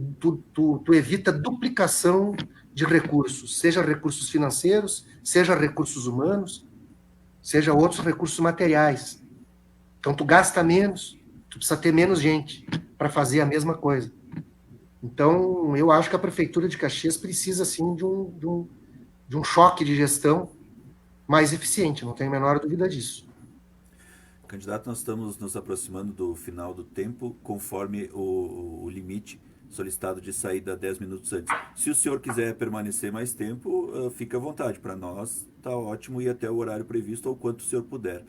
evita duplicação de recursos, seja recursos financeiros, seja recursos humanos, seja outros recursos materiais. Então, tu gasta menos, tu precisa ter menos gente para fazer a mesma coisa. Então, eu acho que a Prefeitura de Caxias precisa, sim, de um choque de gestão mais eficiente, não tenho a menor dúvida disso. Candidato, nós estamos nos aproximando do final do tempo, conforme o limite solicitado de saída 10 minutos antes. Se o senhor quiser permanecer mais tempo, fique à vontade. Para nós está ótimo ir até o horário previsto ou quanto o senhor puder.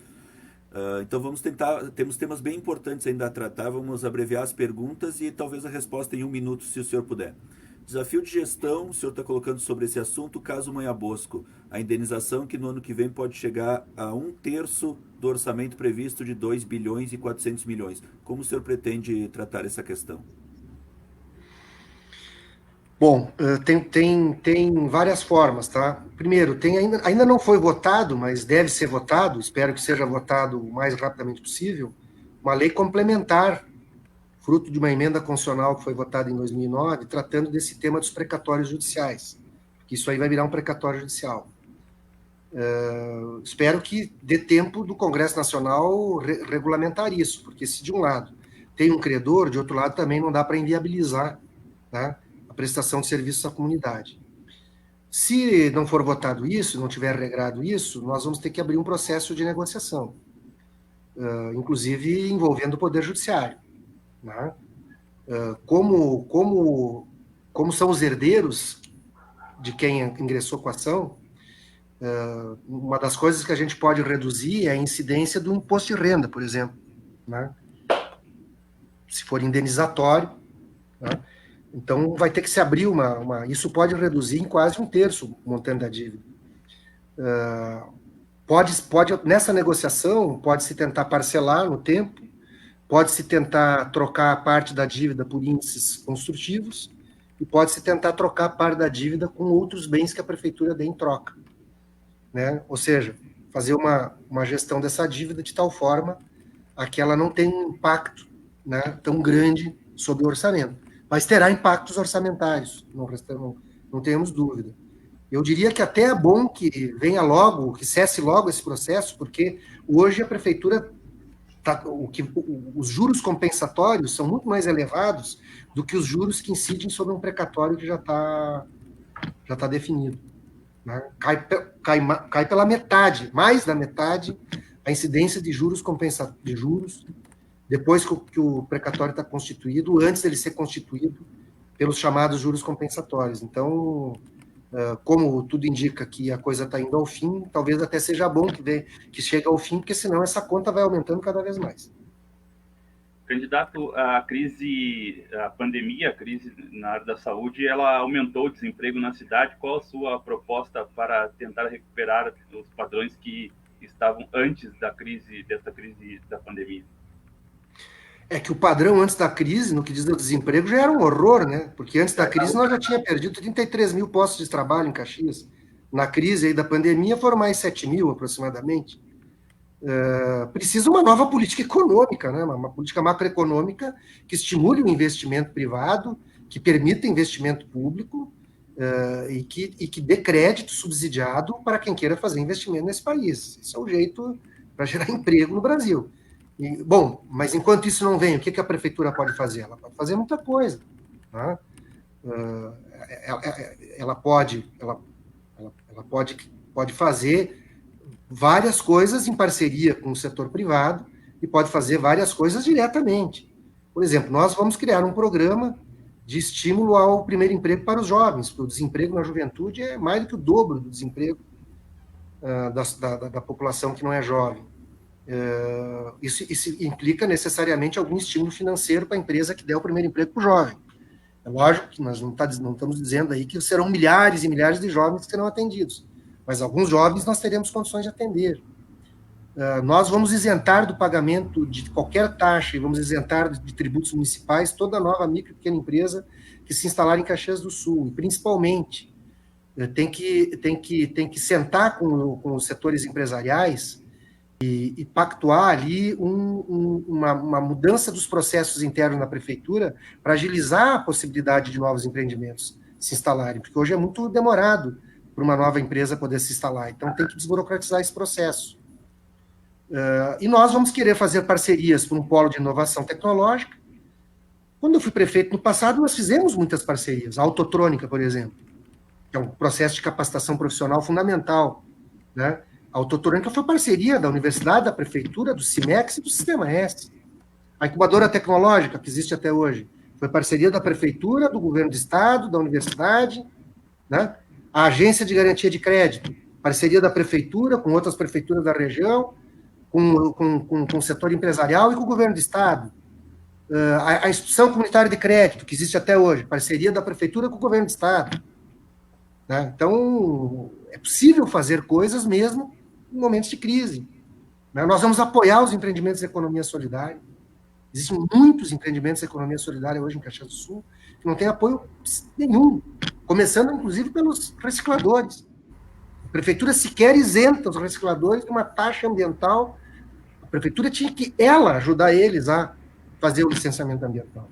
Então vamos tentar, temos temas bem importantes ainda a tratar, vamos abreviar as perguntas e talvez a resposta em 1 minuto, se o senhor puder. Desafio de gestão, o senhor está colocando sobre esse assunto, caso Manha Bosco, a indenização que no ano que vem pode chegar a 1/3 do orçamento previsto de 2 bilhões e 400 milhões. Como o senhor pretende tratar essa questão? Bom, tem várias formas, tá? Primeiro, ainda não foi votado, mas deve ser votado, espero que seja votado o mais rapidamente possível, uma lei complementar, fruto de uma emenda constitucional que foi votada em 2009, tratando desse tema dos precatórios judiciais, que isso aí vai virar um precatório judicial. Espero que dê tempo do Congresso Nacional regulamentar isso, porque se de um lado tem um credor, de outro lado também não dá para inviabilizar, né, a prestação de serviços à comunidade. Se não for votado isso, não tiver regrado isso, nós vamos ter que abrir um processo de negociação, inclusive envolvendo o Poder Judiciário. Né? Como são os herdeiros de quem ingressou com a ação, uma das coisas que a gente pode reduzir é a incidência do imposto de renda, por exemplo. Né? Se for indenizatório, né? Então vai ter que se abrir isso pode reduzir em quase 1/3 o montante da dívida. Nessa negociação, pode-se tentar parcelar no tempo, pode-se tentar trocar parte da dívida por índices construtivos e pode-se tentar trocar parte da dívida com outros bens que a prefeitura dê em troca. Né? Ou seja, fazer uma gestão dessa dívida de tal forma a que ela não tenha um impacto, né, tão grande sobre o orçamento. Mas terá impactos orçamentários, não temos dúvida. Eu diria que até é bom que venha logo, que cesse logo esse processo, porque hoje a prefeitura, os juros compensatórios são muito mais elevados do que os juros que incidem sobre um precatório que já tá definido. Né? Cai pela metade, mais da metade, a incidência de juros depois que o precatório está constituído, antes dele ser constituído pelos chamados juros compensatórios. Então, como tudo indica que a coisa está indo ao fim, talvez até seja bom que chegue ao fim, porque senão essa conta vai aumentando cada vez mais. Candidato, a pandemia, a crise na área da saúde, ela aumentou o desemprego na cidade. Qual a sua proposta para tentar recuperar os padrões que estavam antes dessa crise da pandemia? É que o padrão antes da crise, no que diz do desemprego, já era um horror, né? Porque antes da crise nós já tínhamos perdido 33 mil postos de trabalho em Caxias. Na crise aí da pandemia foram mais 7 mil aproximadamente. Precisa uma nova política econômica, né? Uma política macroeconômica que estimule o investimento privado, que permita investimento público e que dê crédito subsidiado para quem queira fazer investimento nesse país. Esse é o jeito para gerar emprego no Brasil. Bom, mas enquanto isso não vem, o que a prefeitura pode fazer? Ela pode fazer muita coisa. Né? Ela pode fazer várias coisas em parceria com o setor privado e pode fazer várias coisas diretamente. Por exemplo, nós vamos criar um programa de estímulo ao primeiro emprego para os jovens, porque o desemprego na juventude é mais do que o dobro do desemprego da população que não é jovem. Isso implica necessariamente algum estímulo financeiro para a empresa que der o primeiro emprego para o jovem. É lógico que nós não estamos dizendo aí que serão milhares e milhares de jovens que serão atendidos, mas alguns jovens nós teremos condições de atender. Nós vamos isentar do pagamento de qualquer taxa e vamos isentar de tributos municipais toda nova micro e pequena empresa que se instalar em Caxias do Sul. E, principalmente, tem que sentar com os setores empresariais e pactuar ali uma mudança dos processos internos na prefeitura para agilizar a possibilidade de novos empreendimentos se instalarem, porque hoje é muito demorado para uma nova empresa poder se instalar. Então, tem que desburocratizar esse processo. E nós vamos querer fazer parcerias para um polo de inovação tecnológica. Quando eu fui prefeito no passado, nós fizemos muitas parcerias. A Autotrônica, por exemplo, que é um processo de capacitação profissional fundamental, né? A Autotrônica foi parceria da Universidade, da Prefeitura, do Cimex e do Sistema S. A Incubadora Tecnológica, que existe até hoje, foi parceria da Prefeitura, do Governo do Estado, da Universidade, né? A Agência de Garantia de Crédito, parceria da Prefeitura com outras prefeituras da região, com o setor empresarial e com o governo do Estado. A Instituição Comunitária de Crédito, que existe até hoje, parceria da Prefeitura com o governo do Estado. Né? Então, é possível fazer coisas mesmo em momentos de crise. Né? Nós vamos apoiar os empreendimentos de economia solidária. Existem muitos empreendimentos de economia solidária hoje em Caxias do Sul que não têm apoio nenhum, começando, inclusive, pelos recicladores. A prefeitura sequer isenta os recicladores de uma taxa ambiental. A prefeitura tinha que, ela, ajudar eles a fazer o licenciamento ambiental.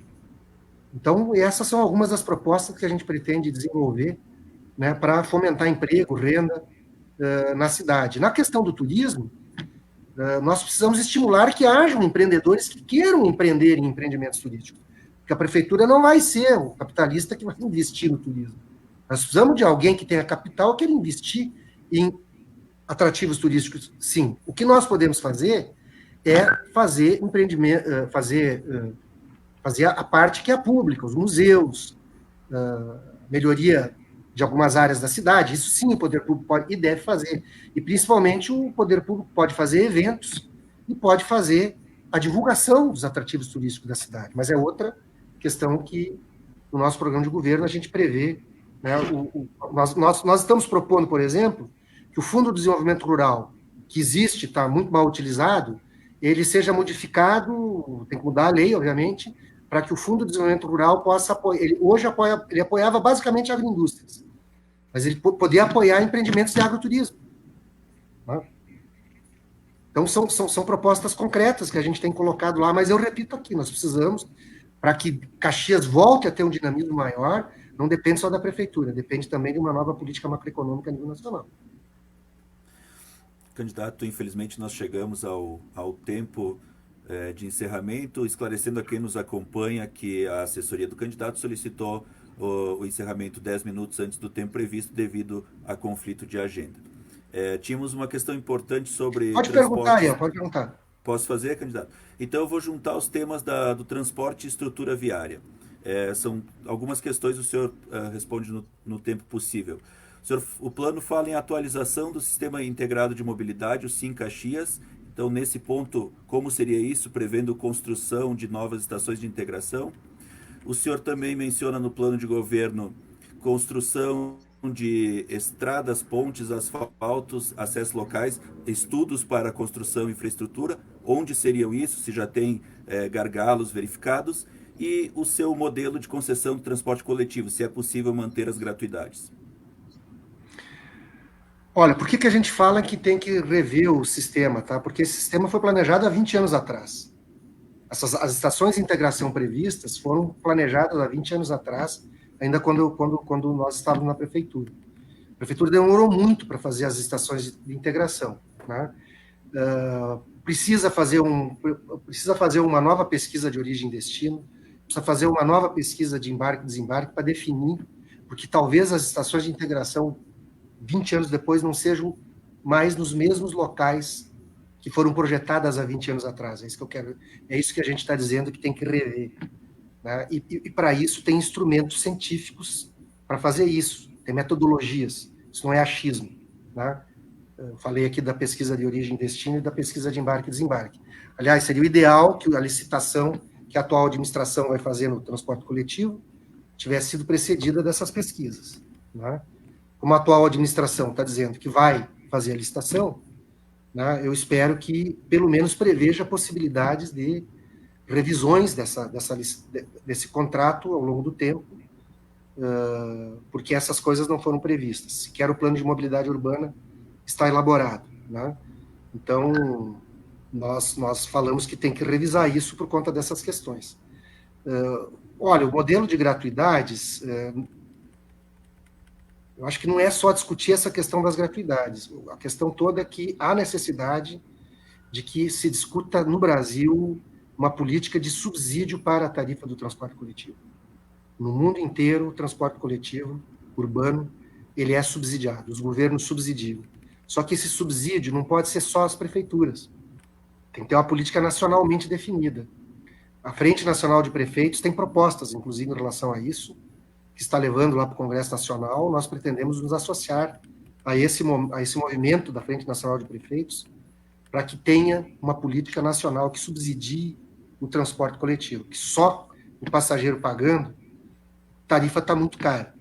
Então, essas são algumas das propostas que a gente pretende desenvolver, né, para fomentar emprego, renda na cidade. Na questão do turismo, nós precisamos estimular que hajam empreendedores que queiram empreender em empreendimentos turísticos, porque a prefeitura não vai ser o capitalista que vai investir no turismo. Nós precisamos de alguém que tenha capital que queira investir em atrativos turísticos, sim. O que nós podemos fazer é fazer empreendimento, fazer a parte que é pública, os museus, melhoria de algumas áreas da cidade. Isso sim o poder público pode e deve fazer. E principalmente o poder público pode fazer eventos e pode fazer a divulgação dos atrativos turísticos da cidade. Mas é outra questão que no nosso programa de governo a gente prevê. Né, nós estamos propondo, por exemplo, que o Fundo de Desenvolvimento Rural, que existe, está muito mal utilizado, ele seja modificado, tem que mudar a lei, obviamente, para que o Fundo de Desenvolvimento Rural possa apoiar. Ele apoiava basicamente agroindústrias, mas ele poderia apoiar empreendimentos de agroturismo. Né? Então, são propostas concretas que a gente tem colocado lá, mas eu repito aqui, nós precisamos, para que Caxias volte a ter um dinamismo maior, não depende só da prefeitura, depende também de uma nova política macroeconômica a nível nacional. Candidato, infelizmente nós chegamos ao tempo de encerramento, esclarecendo a quem nos acompanha que a assessoria do candidato solicitou o encerramento 10 minutos antes do tempo previsto devido a conflito de agenda. Tínhamos uma questão importante sobre... Pode perguntar, Ian, pode perguntar. Posso fazer, candidato? Então eu vou juntar os temas do transporte e estrutura viária. São algumas questões, o senhor responde no tempo possível. O plano fala em atualização do Sistema Integrado de Mobilidade, o SIM Caxias. Então, nesse ponto, como seria isso, prevendo construção de novas estações de integração? O senhor também menciona no plano de governo construção de estradas, pontes, asfaltos, acessos locais, estudos para construção e infraestrutura. Onde seriam isso, se já tem gargalos verificados? E o seu modelo de concessão de transporte coletivo, se é possível manter as gratuidades. Olha, por que a gente fala que tem que rever o sistema, tá? Porque esse sistema foi planejado há 20 anos atrás. As estações de integração previstas foram planejadas há 20 anos atrás, ainda quando nós estávamos na prefeitura. A prefeitura demorou muito para fazer as estações de integração, né? Precisa fazer uma nova pesquisa de origem e destino, precisa fazer uma nova pesquisa de embarque e desembarque para definir, porque talvez as estações de integração 20 anos depois não sejam mais nos mesmos locais que foram projetadas há 20 anos atrás. É isso que eu quero, é isso que a gente está dizendo que tem que rever. Né? E para isso tem instrumentos científicos para fazer isso, tem metodologias, isso não é achismo. Né? Eu falei aqui da pesquisa de origem e destino e da pesquisa de embarque e desembarque. Aliás, seria o ideal que a licitação que a atual administração vai fazer no transporte coletivo tivesse sido precedida dessas pesquisas. Né? como a atual administração está dizendo que vai fazer a licitação, né, eu espero que, pelo menos, preveja possibilidades de revisões desse contrato ao longo do tempo, porque essas coisas não foram previstas. Sequer o plano de mobilidade urbana está elaborado, né? Então, nós falamos que tem que revisar isso por conta dessas questões. Olha, o modelo de gratuidades, eu acho que não é só discutir essa questão das gratuidades. A questão toda é que há necessidade de que se discuta no Brasil uma política de subsídio para a tarifa do transporte coletivo. No mundo inteiro, o transporte coletivo urbano, ele é subsidiado, os governos subsidiam. Só que esse subsídio não pode ser só as prefeituras. Tem que ter uma política nacionalmente definida. A Frente Nacional de Prefeitos tem propostas, inclusive, em relação a isso, que está levando lá para o Congresso Nacional. Nós pretendemos nos associar a esse movimento da Frente Nacional de Prefeitos para que tenha uma política nacional que subsidie o transporte coletivo, que só o passageiro pagando, a tarifa está muito cara.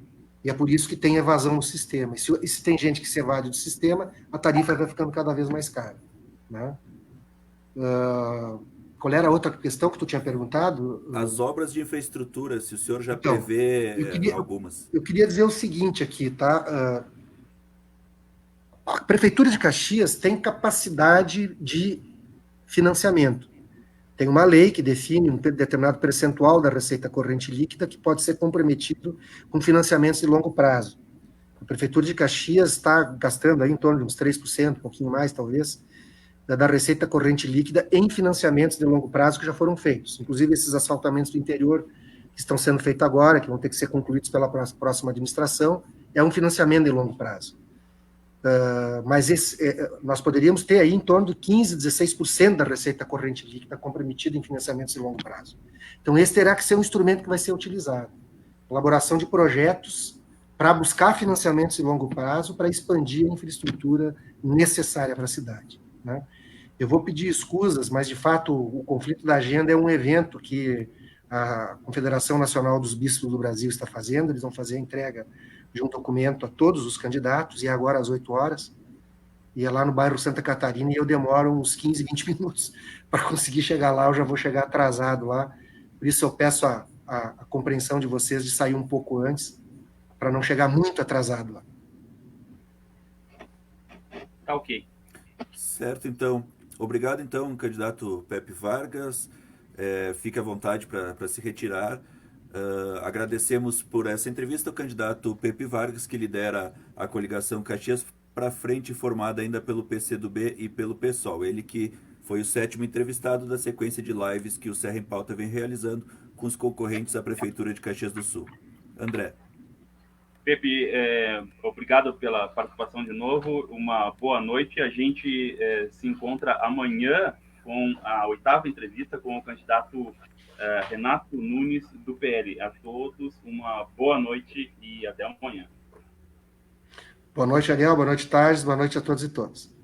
E é por isso que tem evasão no sistema. E se tem gente que se evade do sistema, a tarifa vai ficando cada vez mais cara, né? Qual era a outra questão que tu tinha perguntado? As obras de infraestrutura, se o senhor já prevê algumas. Eu queria dizer o seguinte aqui, tá? A Prefeitura de Caxias tem capacidade de financiamento. Tem uma lei que define um determinado percentual da receita corrente líquida que pode ser comprometido com financiamentos de longo prazo. A Prefeitura de Caxias está gastando aí em torno de uns 3%, um pouquinho mais, talvez, da receita corrente líquida em financiamentos de longo prazo que já foram feitos. Inclusive, esses asfaltamentos do interior que estão sendo feitos agora, que vão ter que ser concluídos pela próxima administração, é um financiamento de longo prazo. Mas nós poderíamos ter aí em torno de 15%, 16% da receita corrente líquida comprometida em financiamentos de longo prazo. Então, esse terá que ser um instrumento que vai ser utilizado. Elaboração de projetos para buscar financiamentos de longo prazo para expandir a infraestrutura necessária para a cidade, né? Eu vou pedir escusas, mas, de fato, o Conflito da Agenda é um evento que a Confederação Nacional dos Bispos do Brasil está fazendo. Eles vão fazer a entrega de um documento a todos os candidatos, e agora às 8 horas, e é lá no bairro Santa Catarina, e eu demoro uns 15, 20 minutos para conseguir chegar lá. Eu já vou chegar atrasado lá, por isso eu peço a compreensão de vocês de sair um pouco antes, para não chegar muito atrasado lá. Tá ok. Certo, então. Obrigado, então, candidato Pepe Vargas. Fique à vontade para se retirar. Agradecemos por essa entrevista ao candidato Pepe Vargas, que lidera a coligação Caxias para Frente, formada ainda pelo PCdoB e pelo PSOL. Ele que foi o 7º entrevistado da sequência de lives que o Serra em Pauta vem realizando com os concorrentes à Prefeitura de Caxias do Sul. André. Pepe, obrigado pela participação de novo, uma boa noite. A gente se encontra amanhã com a 8ª entrevista com o candidato Renato Nunes, do PL. A todos uma boa noite e até amanhã. Boa noite, Ariel, boa noite, Tardes, boa noite a todos e todas.